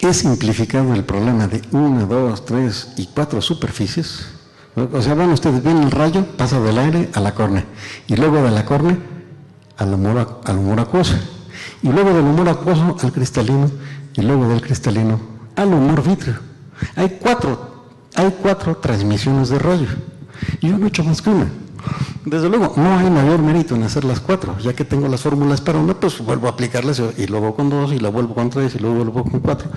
he simplificado el problema de 1, 2, 3 y 4 superficies. O sea, van ustedes, ven el rayo, pasa del aire a la córnea, y luego de la córnea al humor acuoso, y luego del humor acuoso al cristalino, y luego del cristalino al humor vítreo. Hay cuatro transmisiones de rayo, y yo no he hecho más que una. Desde luego, no hay mayor mérito en hacer las 4, ya que tengo las fórmulas para una, pues vuelvo a aplicarlas, y luego con 2, y la vuelvo con 3, y luego vuelvo con 4.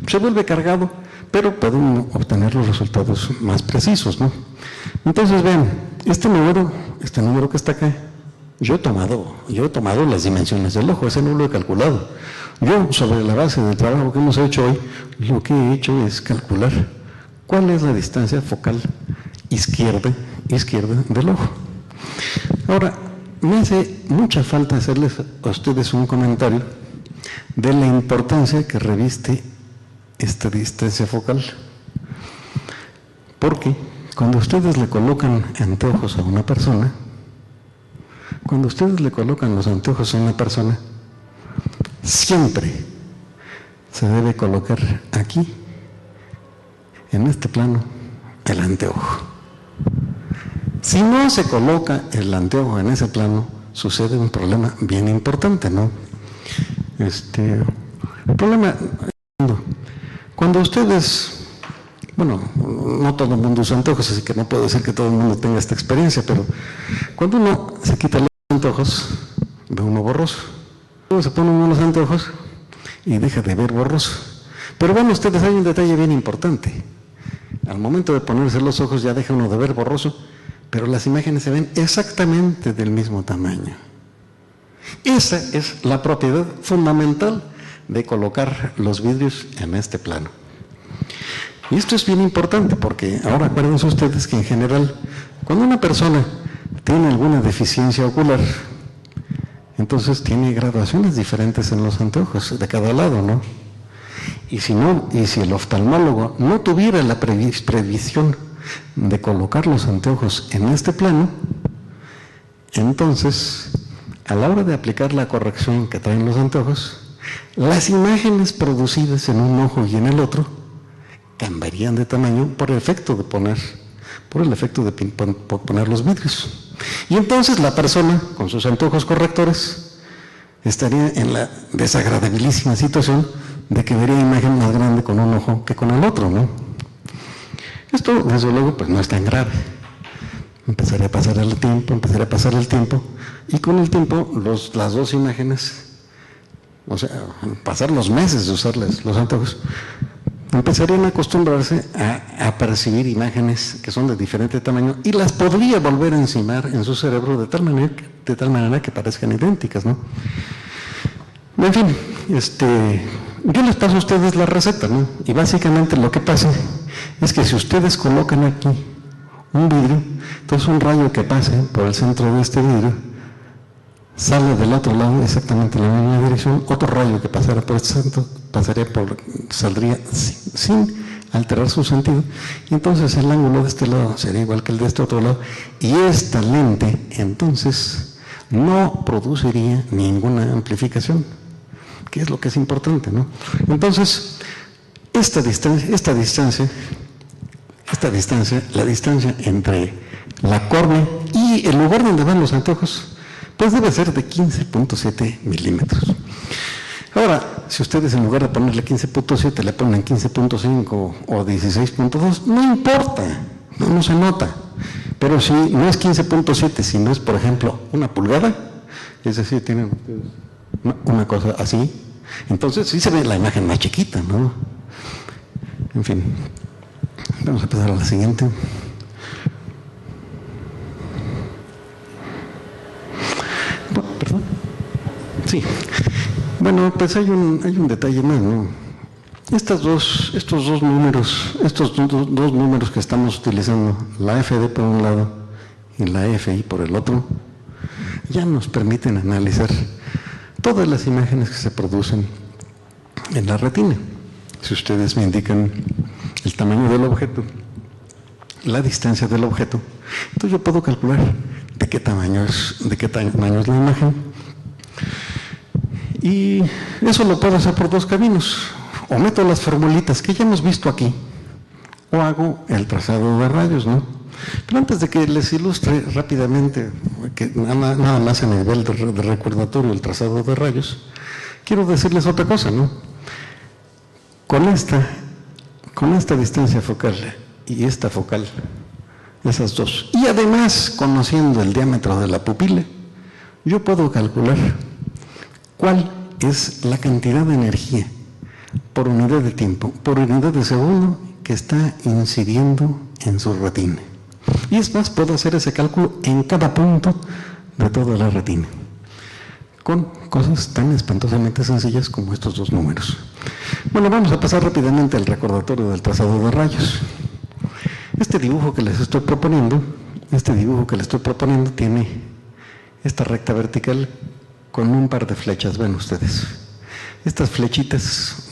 Se vuelve cargado, pero puedo obtener los resultados más precisos, ¿no? Entonces, vean, este número que está acá, yo he tomado las dimensiones del ojo, ese no lo he calculado. Yo, sobre la base del trabajo que hemos hecho hoy, lo que he hecho es calcular ¿cuál es la distancia focal izquierda del ojo? Ahora, me hace mucha falta hacerles a ustedes un comentario de la importancia que reviste esta distancia focal. Porque cuando ustedes le colocan anteojos a una persona, siempre se debe colocar aquí, en este plano, el anteojo. Si no se coloca el anteojo en ese plano, sucede un problema bien importante, ¿no? El problema, cuando ustedes, bueno, no todo el mundo usa anteojos, así que no puedo decir que todo el mundo tenga esta experiencia, pero cuando uno se quita los anteojos, ve uno borroso. Luego se pone uno los anteojos y deja de ver borroso. Pero bueno, ustedes, hay un detalle bien importante. Al momento de ponerse los ojos ya deja uno de ver borroso, pero las imágenes se ven exactamente del mismo tamaño. Esa es la propiedad fundamental de colocar los vidrios en este plano. Y esto es bien importante porque ahora acuérdense ustedes que en general, cuando una persona tiene alguna deficiencia ocular, entonces tiene graduaciones diferentes en los anteojos de cada lado, ¿no? Y si el oftalmólogo no tuviera la previsión de colocar los anteojos en este plano, entonces, a la hora de aplicar la corrección que traen los anteojos, las imágenes producidas en un ojo y en el otro cambiarían de tamaño por el efecto de poner los vidrios. Y entonces la persona, con sus anteojos correctores, estaría en la desagradabilísima situación de que vería imagen más grande con un ojo que con el otro, ¿no? Esto, desde luego, pues no es tan grave. Empezaría a pasar el tiempo, y con el tiempo las dos imágenes, o sea, pasar los meses de usarles los anteojos, empezarían a acostumbrarse a percibir imágenes que son de diferente tamaño y las podría volver a encimar en su cerebro de tal manera que parezcan idénticas, ¿no? En fin, yo les paso a ustedes la receta, ¿no? Y básicamente lo que pasa es que si ustedes colocan aquí un vidrio, entonces un rayo que pase por el centro de este vidrio sale del otro lado exactamente en la misma dirección, otro rayo que pasara por este centro saldría sin alterar su sentido, y entonces el ángulo de este lado sería igual que el de este otro lado, y esta lente entonces no produciría ninguna amplificación, que es lo que es importante, ¿no? Entonces, esta distancia, la distancia entre la córnea y el lugar donde van los anteojos, pues debe ser de 15.7 milímetros. Ahora, si ustedes en lugar de ponerle 15.7 le ponen 15.5 o 16.2, no importa, no se nota. Pero si no es 15.7, si no es, por ejemplo, 1 pulgada, es decir, tienen ustedes una cosa así, entonces sí se ve la imagen más chiquita, ¿no? En fin, vamos a pasar a la siguiente. Perdón. Sí. Bueno, pues hay un detalle más, ¿no? Estos dos números que estamos utilizando, la FD por un lado y la FI por el otro, ya nos permiten analizar todas las imágenes que se producen en la retina. Si ustedes me indican el tamaño del objeto, la distancia del objeto, entonces yo puedo calcular de qué tamaño es la imagen. Y eso lo puedo hacer por dos caminos. O meto las formulitas que ya hemos visto aquí, o hago el trazado de rayos, ¿no? Pero antes de que les ilustre rápidamente, que nada más a nivel de recordatorio el trazado de rayos, quiero decirles otra cosa, ¿no? Con esta distancia focal y esta focal, esas dos, y además conociendo el diámetro de la pupila, yo puedo calcular cuál es la cantidad de energía por unidad de tiempo, por unidad de segundo que está incidiendo en su retina. Y es más, puedo hacer ese cálculo en cada punto de toda la retina, con cosas tan espantosamente sencillas como estos dos números. Bueno, vamos a pasar rápidamente al recordatorio del trazado de rayos. Este dibujo que les estoy proponiendo tiene esta recta vertical con un par de flechas, ven ustedes. Estas flechitas,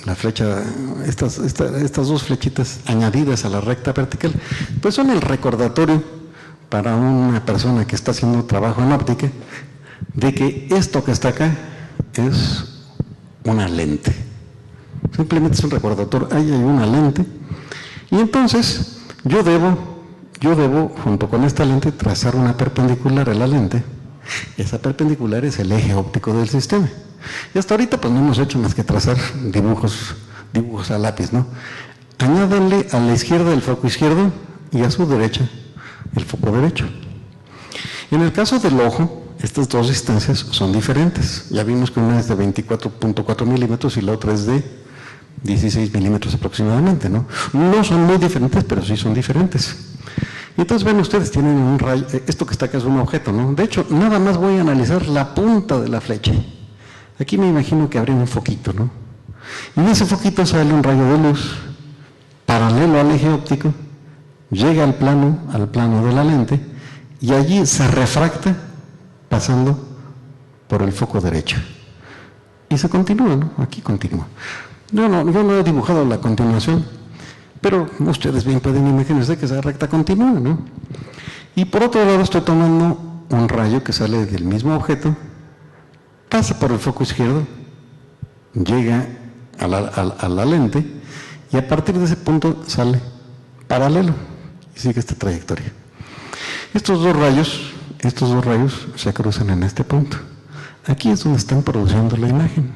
estas dos flechitas añadidas a la recta vertical, pues son el recordatorio para una persona que está haciendo trabajo en óptica de que esto que está acá es una lente. Simplemente es un recordatorio, ahí hay una lente, y entonces yo debo, junto con esta lente, trazar una perpendicular a la lente. Esa perpendicular es el eje óptico del sistema. Y hasta ahorita pues no hemos hecho más que trazar dibujos a lápiz, ¿no? Añádanle a la izquierda el foco izquierdo y a su derecha el foco derecho. En el caso del ojo, estas dos distancias son diferentes. Ya vimos que una es de 24.4 milímetros y la otra es de 16 milímetros aproximadamente, ¿no? No son muy diferentes, pero sí son diferentes. Y entonces ven ustedes, tienen un rayo, esto que está acá es un objeto, ¿no? De hecho, nada más voy a analizar la punta de la flecha. Aquí me imagino que habría un foquito, ¿no? Y en ese foquito sale un rayo de luz paralelo al eje óptico, llega al plano de la lente, y allí se refracta pasando por el foco derecho. Y se continúa, ¿no? Aquí continúa. Yo no he dibujado la continuación, pero ustedes bien pueden imaginarse que esa recta continúa, ¿no? Y por otro lado estoy tomando un rayo que sale del mismo objeto, pasa por el foco izquierdo, llega a la lente y a partir de ese punto sale paralelo y sigue esta trayectoria. Estos dos rayos se cruzan en este punto. Aquí es donde están produciendo la imagen.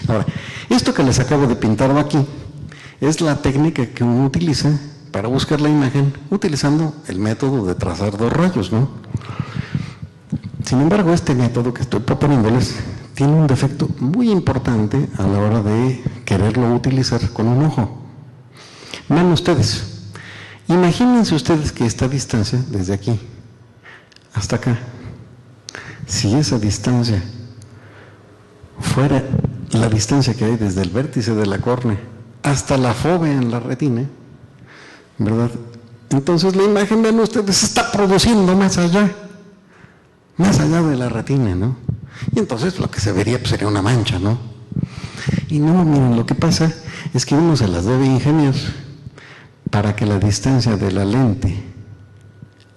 Ahora, esto que les acabo de pintar aquí es la técnica que uno utiliza para buscar la imagen utilizando el método de trazar dos rayos, ¿no? Sin embargo, este método que estoy proponiéndoles tiene un defecto muy importante a la hora de quererlo utilizar con un ojo. Vean ustedes, imagínense ustedes que esta distancia, desde aquí hasta acá, si esa distancia fuera la distancia que hay desde el vértice de la córnea hasta la fóvea en la retina, ¿verdad? Entonces la imagen, vean ustedes, se está produciendo más allá de la retina, ¿no? Y entonces lo que se vería pues, sería una mancha, ¿no? Y no, miren, lo que pasa es que uno se las debe ingeniar para que la distancia de la lente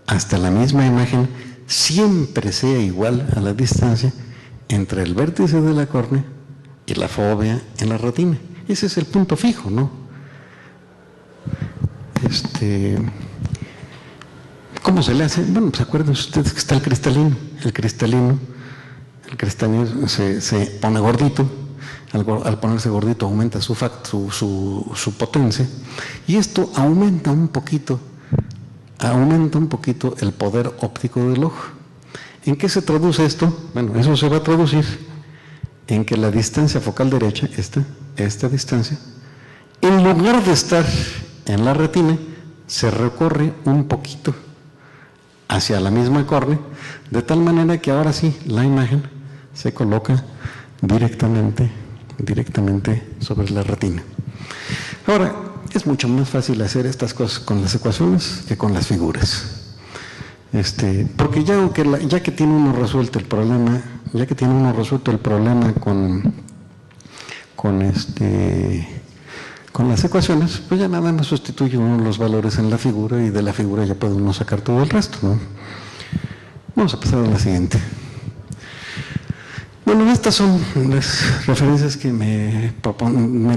hasta la misma imagen siempre sea igual a la distancia entre el vértice de la córnea y la fóvea en la retina. Ese es el punto fijo, ¿no? ¿Cómo se le hace? Bueno, pues acuérdense ustedes que está el cristalino. El cristalino se pone gordito. Al ponerse gordito aumenta su potencia. Y esto aumenta un poquito el poder óptico del ojo. ¿En qué se traduce esto? Bueno, eso se va a traducir en que la distancia focal derecha, esta distancia, en lugar de estar en la retina, se recorre un poquito hacia la misma córnea, de tal manera que ahora sí la imagen se coloca directamente sobre la retina. Ahora, es mucho más fácil hacer estas cosas con las ecuaciones que con las figuras. Porque ya que tiene uno resuelto el problema, con las ecuaciones, pues ya nada más sustituye uno los valores en la figura y de la figura ya puede uno sacar todo el resto, ¿no? Vamos a pasar a la siguiente. Bueno, estas son las referencias que me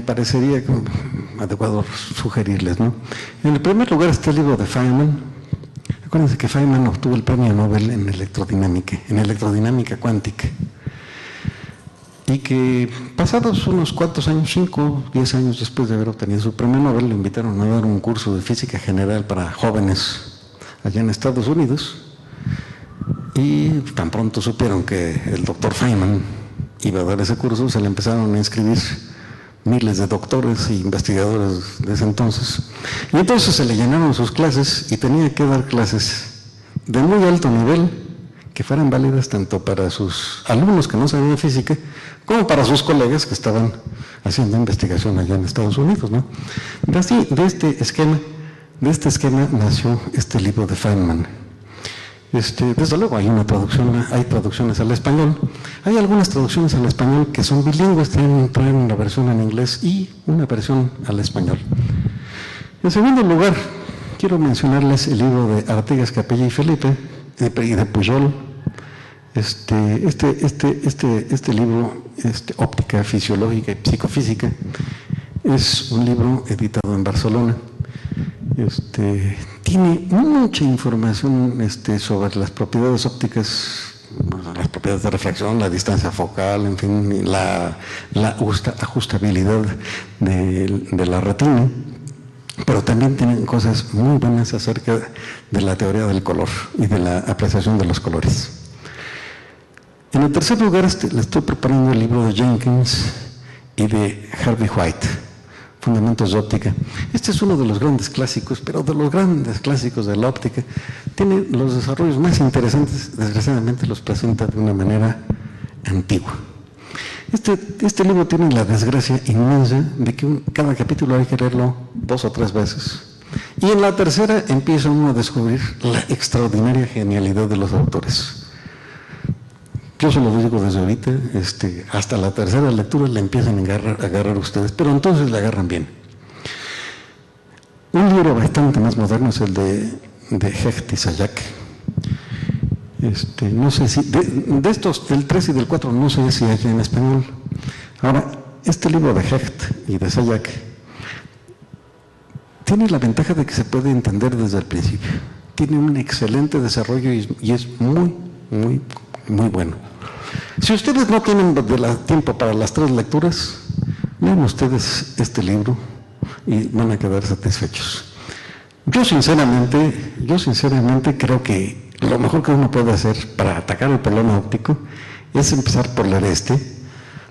parecería adecuado sugerirles, ¿no? En el primer lugar está el libro de Feynman. Acuérdense que Feynman obtuvo el premio Nobel en electrodinámica cuántica. Y que pasados unos cuantos años, 5, 10 años después de haber obtenido su premio Nobel, le invitaron a dar un curso de física general para jóvenes allá en Estados Unidos. Y tan pronto supieron que el doctor Feynman iba a dar ese curso, se le empezaron a inscribir miles de doctores e investigadores de ese entonces. Y entonces se le llenaron sus clases y tenía que dar clases de muy alto nivel que fueran válidas tanto para sus alumnos que no sabían física como para sus colegas que estaban haciendo investigación allá en Estados Unidos, ¿no? De este esquema De este esquema nació este libro de Feynman. Desde luego hay traducciones al español. Hay algunas traducciones al español que son bilingües, traen una versión en inglés y una versión al español. En segundo lugar, quiero mencionarles el libro de Artigas, Capella y Felipe, y de Pujol. Este libro, Óptica Fisiológica y Psicofísica, es un libro editado en Barcelona. Tiene mucha información sobre las propiedades ópticas, las propiedades de refracción, la distancia focal, en fin, la ajustabilidad de la retina, pero también tienen cosas muy buenas acerca de la teoría del color y de la apreciación de los colores. En el tercer lugar, le estoy preparando el libro de Jenkins y de Harvey White, Fundamentos de Óptica. Este es uno de los grandes clásicos, pero de los grandes clásicos de la óptica. Tiene los desarrollos más interesantes, desgraciadamente los presenta de una manera antigua. Este libro tiene la desgracia inmensa de que cada capítulo hay que leerlo 2 o 3 veces. Y en la tercera empieza uno a descubrir la extraordinaria genialidad de los autores. Yo se lo digo desde ahorita, hasta la tercera lectura le empiezan a agarrar ustedes, pero entonces le agarran bien. Un libro bastante más moderno es el de Hecht y Zajac. No sé si, de estos, del 3 y del 4, no sé si hay en español. Ahora, este libro de Hecht y de Zajac tiene la ventaja de que se puede entender desde el principio. Tiene un excelente desarrollo y es muy, muy, muy bueno. Si ustedes no tienen tiempo para las 3 lecturas, lean ustedes este libro y van a quedar satisfechos. Yo sinceramente creo que lo mejor que uno puede hacer para atacar el problema óptico es empezar por leer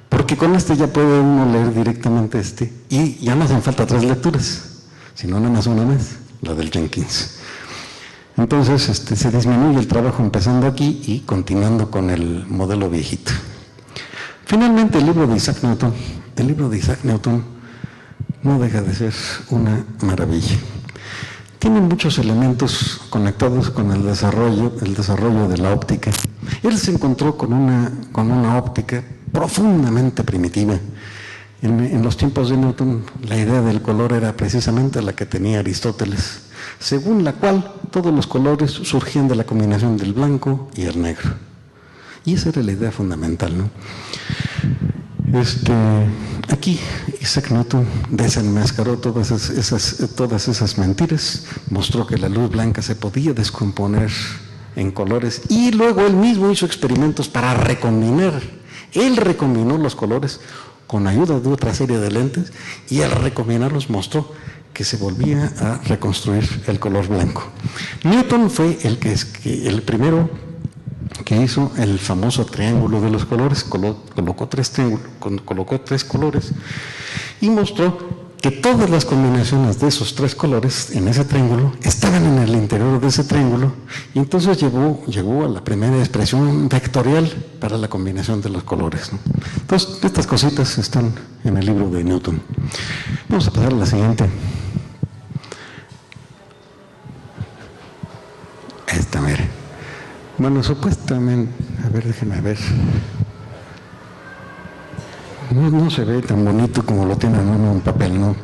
porque con ya puede uno leer directamente y ya no hacen falta 3 lecturas, sino nada más una más, la del Jenkins. Entonces se disminuye el trabajo empezando aquí y continuando con el modelo viejito. Finalmente, el libro de Isaac Newton. El libro de Isaac Newton no deja de ser una maravilla. Tiene muchos elementos conectados con el desarrollo de la óptica. Él se encontró con una óptica profundamente primitiva. En los tiempos de Newton, la idea del color era precisamente la que tenía Aristóteles, según la cual todos los colores surgían de la combinación del blanco y el negro. Y esa era la idea fundamental, ¿no? Aquí Isaac Newton desenmascaró todas esas mentiras, mostró que la luz blanca se podía descomponer en colores y luego él mismo hizo experimentos para recombinar. Él recombinó los colores con ayuda de otra serie de lentes y al recombinarlos mostró que se volvía a reconstruir el color blanco. Newton fue el primero que hizo el famoso triángulo de los colores, colocó 3 colores y mostró que todas las combinaciones de esos 3 colores en ese triángulo estaban en el interior de ese triángulo y entonces llegó a la primera expresión vectorial para la combinación de los colores, ¿no? Entonces, estas cositas están en el libro de Newton. Vamos a pasar a la siguiente. Esta, mire. Bueno, supuestamente, a ver, déjenme ver. No se ve tan bonito como lo tiene en un papel, ¿no?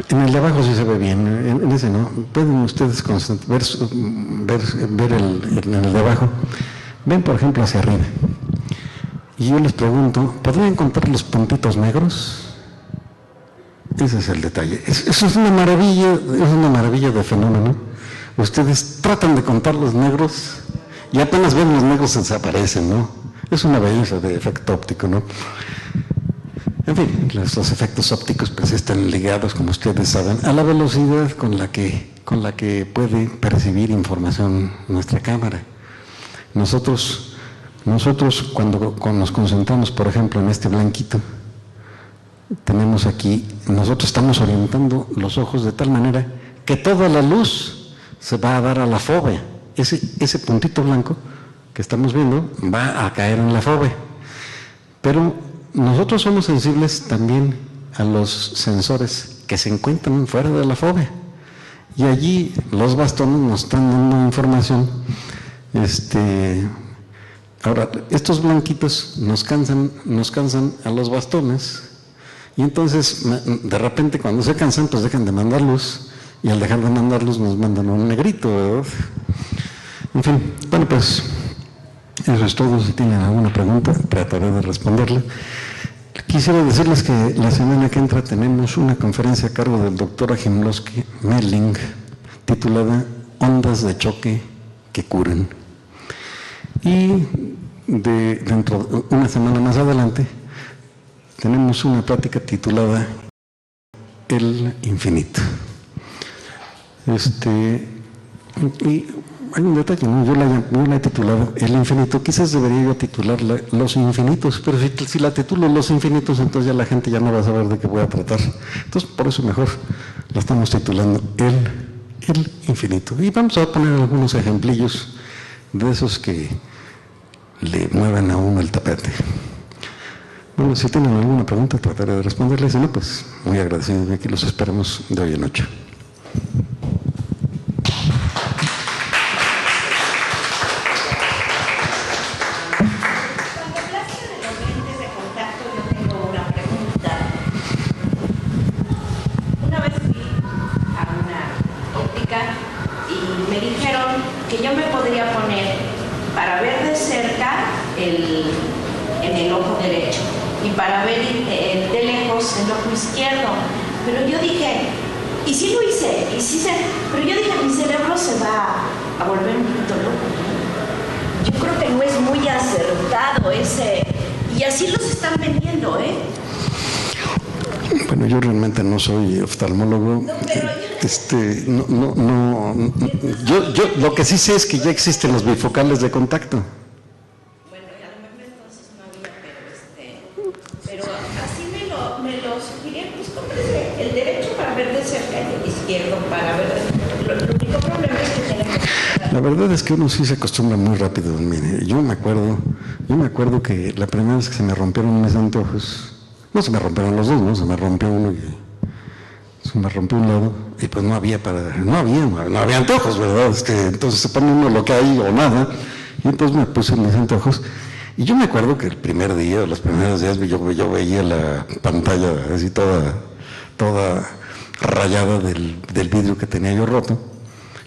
En el de abajo sí se ve bien, en ese no. Pueden ustedes ver en el de abajo. Ven, por ejemplo, hacia arriba. Y yo les pregunto, ¿podrían encontrar los puntitos negros? Ese es el detalle. Eso es una maravilla de fenómeno. Ustedes tratan de contar los negros y apenas ven los negros desaparecen, ¿no? Es una belleza de efecto óptico, ¿no? En fin, los efectos ópticos pues están ligados, como ustedes saben, a la velocidad con la que puede percibir información nuestra cámara. Nosotros cuando nos concentramos, por ejemplo, en este blanquito, tenemos aquí, nosotros estamos orientando los ojos de tal manera que toda la luz se va a dar a la fóvea. Ese puntito blanco que estamos viendo va a caer en la fóvea. Pero nosotros somos sensibles también a los sensores que se encuentran fuera de la fóvea. y allí los bastones nos están dando información. Ahora, estos blanquitos nos cansan a los bastones, y entonces de repente cuando se cansan pues dejan de mandar luz, y al dejar de mandar luz nos mandan un negrito, ¿verdad? En fin, bueno, pues eso es todo. Si tienen alguna pregunta trataré de responderle. Quisiera decirles que la semana que entra tenemos una conferencia a cargo del doctor Ajimlowski Melling titulada Ondas de choque que curan. Y dentro de una semana más adelante tenemos una plática titulada El Infinito. Y hay un detalle, ¿no? Yo la he titulado El Infinito. Quizás debería yo titularla Los Infinitos, pero si la titulo Los Infinitos, entonces ya la gente ya no va a saber de qué voy a tratar. Entonces, por eso mejor la estamos titulando El Infinito. Y vamos a poner algunos ejemplillos de esos que le mueven a uno el tapete. Bueno, si tienen alguna pregunta trataré de responderles, si no, pues muy agradecido, y aquí los esperamos de hoy en noche. En el ojo derecho y para ver de lejos el ojo izquierdo, pero yo dije, y sí lo hice, pero yo dije, mi cerebro se va a volver un poquito loco. Yo creo que no es muy acertado ese, y así los están vendiendo, ¿eh? Bueno, yo realmente no soy oftalmólogo. No, pero yo lo que sí sé es que ya existen los bifocales de contacto. Pero así me lo sugirieron, pues cómprese el derecho para ver de cerca y el izquierdo para ver. Lo único problema es que tenemos. La verdad es que uno sí se acostumbra muy rápido. Mire, yo me acuerdo que la primera vez que se me rompieron mis anteojos, no se me rompieron los dos, ¿no? Se me rompió uno y se me rompió un lado, y pues no había anteojos, ¿verdad? Entonces se pone uno lo que hay o nada, y entonces me puse mis anteojos. Y yo me acuerdo que el primer día, los primeros días, yo veía la pantalla así toda rayada del vidrio que tenía yo roto.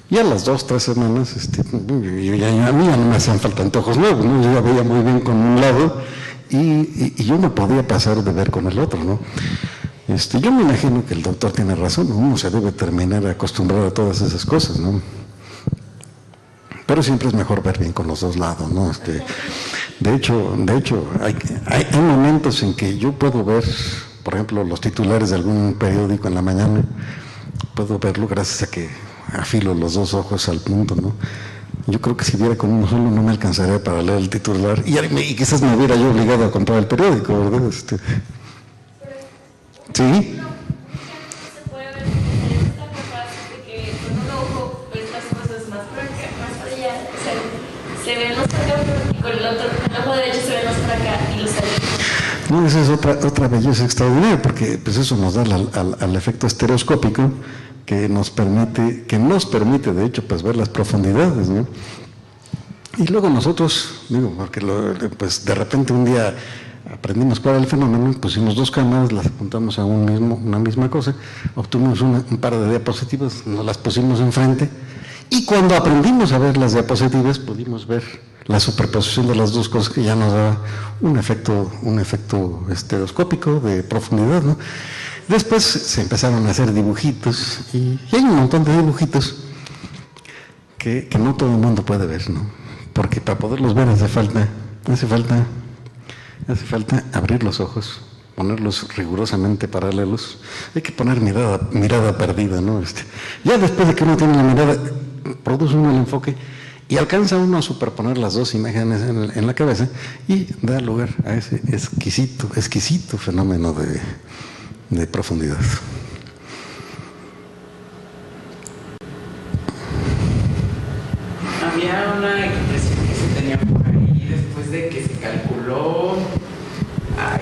Y a las 2, 3 semanas, a mí ya no me hacían falta anteojos nuevos, ¿no? Yo ya veía muy bien con un lado y yo no podía pasar de ver con el otro, ¿no? Yo me imagino que el doctor tiene razón, ¿no? Uno se debe terminar acostumbrado a todas esas cosas, ¿no? Pero siempre es mejor ver bien con los dos lados, ¿no? De hecho, hay momentos en que yo puedo ver, por ejemplo, los titulares de algún periódico en la mañana, puedo verlo gracias a que afilo los dos ojos al punto, ¿no? Yo creo que si viera con uno solo no me alcanzaría para leer el titular, y quizás me hubiera yo obligado a comprar el periódico, ¿verdad? ¿Sí? Se ven los acá y con el ojo derecho se ven los para acá y los salen. No, esa es otra belleza extraordinaria, porque pues eso nos da al efecto estereoscópico que nos permite de hecho pues ver las profundidades, ¿no? Y luego nosotros, porque pues de repente un día aprendimos cuál era el fenómeno, pusimos dos cámaras, las apuntamos a una misma cosa, obtuvimos un par de diapositivas, nos las pusimos enfrente, y cuando aprendimos a ver las diapositivas pudimos ver la superposición de las dos cosas, que ya nos da un efecto estereoscópico de profundidad, ¿no? Después se empezaron a hacer dibujitos, y hay un montón de dibujitos que no todo el mundo puede ver, ¿no? Porque para poderlos ver hace falta abrir los ojos, ponerlos rigurosamente paralelos. Hay que poner mirada perdida, ¿no? Ya después de que uno tiene la mirada, produce uno el enfoque y alcanza uno a superponer las dos imágenes en la cabeza y da lugar a ese exquisito fenómeno de profundidad. Había una expresión que se tenía por ahí después de que se calculó,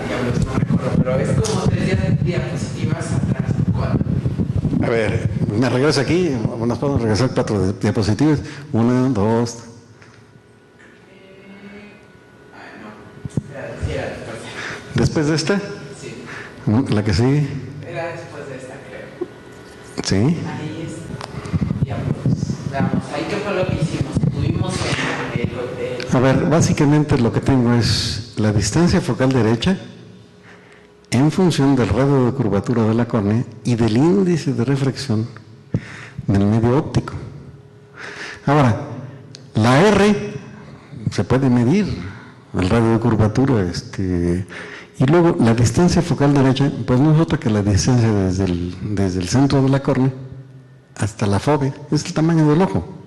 diablos, no recuerdo, pero es como 3 diapositivas atrás. ¿Cuál? A ver, Me regreso aquí, nos podemos regresar 4 diapositivas. 1, 2. ¿Después de esta? Sí. ¿La que sigue? Era después de esta, creo. Sí. Ahí es. Ya pues, veamos, ahí qué fue lo que hicimos. Tuvimos A ver, básicamente lo que tengo es la distancia focal derecha en función del radio de curvatura de la córnea y del índice de refracción del medio óptico. Ahora, la R se puede medir, el radio de curvatura, y luego la distancia focal derecha, pues no es otra que la distancia desde el centro de la córnea hasta la fóvea, es el tamaño del ojo.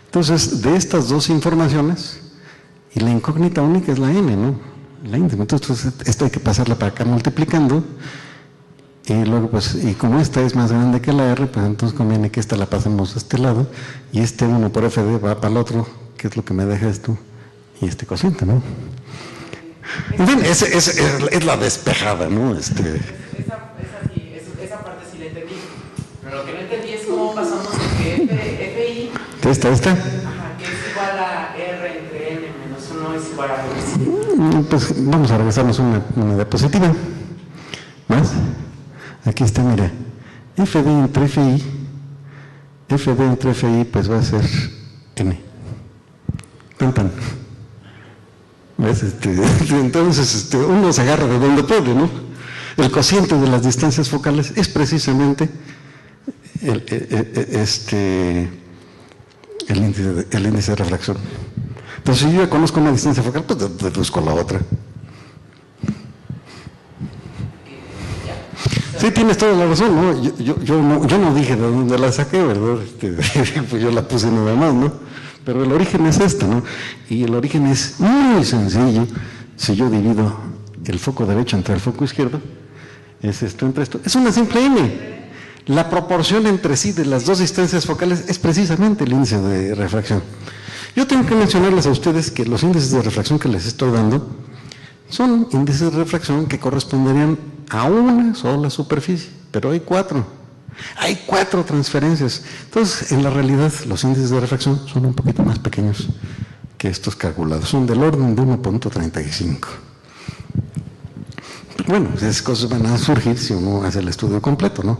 Entonces, de estas dos informaciones, y la incógnita única es la n, ¿no? La íntima. Entonces, esto hay que pasarla para acá multiplicando, y luego, pues, y como esta es más grande que la r, pues entonces conviene que esta la pasemos a este lado, y este 1 por fd va para el otro, que es lo que me deja esto, y este cociente, ¿no? En fin, es la despejada, ¿no? Esa parte sí la entendí. Pero lo que no entendí es cómo pasamos de que FI. ¿Esta? Ajá, que es igual a R entre N menos 1 es igual a R. Pues vamos a regresarnos una diapositiva. ¿Más? Aquí está, mira. FD entre FI, pues va a ser N. Tan. ¿Ves? Entonces, uno se agarra de donde puede, ¿no? El cociente de las distancias focales es precisamente el índice de refracción. Entonces, si yo ya conozco una distancia focal, pues deduzco la otra. Sí, tienes toda la razón, ¿no? Yo no dije de dónde la saqué, ¿verdad? Pues yo la puse nada más, ¿no? Pero el origen es este, ¿no? Y el origen es muy sencillo. Si yo divido el foco derecho entre el foco izquierdo, es esto entre esto. Es una simple n. La proporción entre sí de las dos distancias focales es precisamente el índice de refracción. Yo tengo que mencionarles a ustedes que los índices de refracción que les estoy dando son índices de refracción que corresponderían a una sola superficie, pero hay 4. Hay 4 transferencias. Entonces, en la realidad, los índices de refracción son un poquito más pequeños que estos calculados. Son del orden de 1.35. Bueno, esas cosas van a surgir si uno hace el estudio completo, ¿no?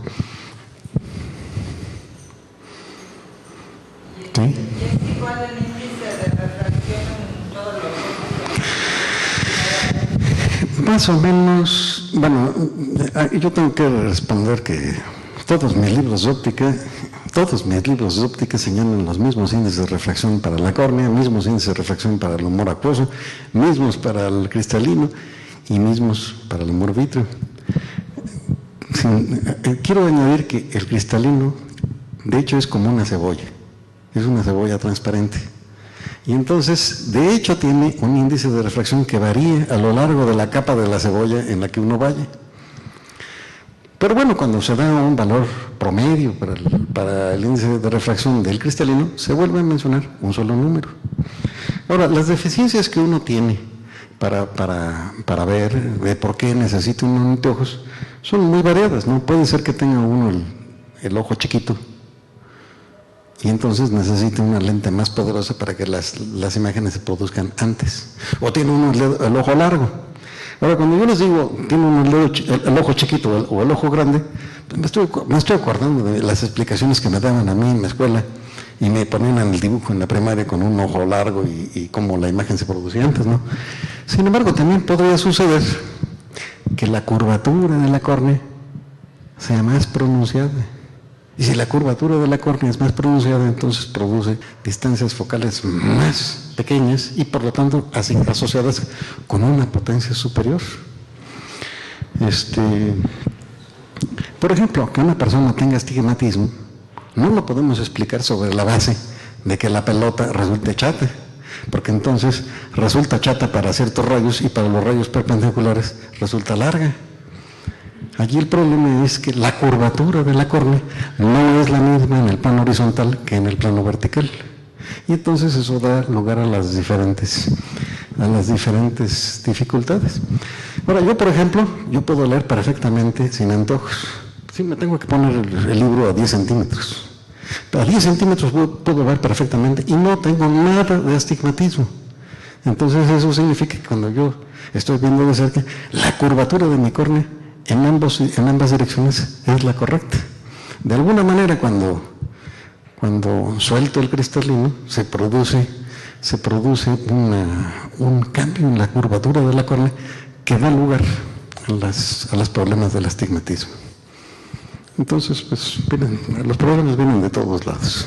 ¿Sí? ¿Y es igual el índice de refracción en todos los? Más o menos, bueno, yo tengo que responder que todos mis libros de óptica señalan los mismos índices de refracción para la córnea, mismos índices de refracción para el humor acuoso, mismos para el cristalino y mismos para el humor vítreo. Quiero añadir que el cristalino, de hecho, es como una cebolla, es una cebolla transparente. Y entonces, de hecho, tiene un índice de refracción que varía a lo largo de la capa de la cebolla en la que uno vaya. Pero bueno, cuando se da un valor promedio para el índice de refracción del cristalino, se vuelve a mencionar un solo número. Ahora, las deficiencias que uno tiene para ver de por qué necesita unos anteojos son muy variadas, ¿no? Puede ser que tenga uno el ojo chiquito y entonces necesita una lente más poderosa para que las imágenes se produzcan antes. O tiene uno el ojo largo. Ahora, cuando yo les digo, tiene uno el ojo chiquito o el ojo grande, pues me estoy acordando de las explicaciones que me daban a mí en la escuela y me ponían en el dibujo en la primaria con un ojo largo y cómo la imagen se producía antes, ¿no? Sin embargo, también podría suceder que la curvatura de la córnea sea más pronunciada. Y si la curvatura de la córnea es más pronunciada, entonces produce distancias focales más pequeñas y por lo tanto asociadas con una potencia superior. Por ejemplo, que una persona tenga astigmatismo, no lo podemos explicar sobre la base de que la pelota resulte chata, porque entonces resulta chata para ciertos rayos y para los rayos perpendiculares resulta larga. Allí el problema es que la curvatura de la córnea no es la misma en el plano horizontal que en el plano vertical. Y entonces eso da lugar a las diferentes dificultades. Ahora, yo, por ejemplo, yo puedo leer perfectamente sin anteojos. Sí, me tengo que poner el libro a 10 centímetros. A 10 centímetros puedo ver perfectamente y no tengo nada de astigmatismo. Entonces eso significa que cuando yo estoy viendo de cerca, la curvatura de mi córnea en ambas direcciones es la correcta. De alguna manera, cuando suelto el cristalino, se produce un cambio en la curvatura de la córnea que da lugar a los problemas del astigmatismo. Entonces, pues, los problemas vienen de todos lados.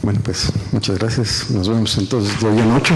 Bueno, pues, muchas gracias. Nos vemos entonces de hoy en 8.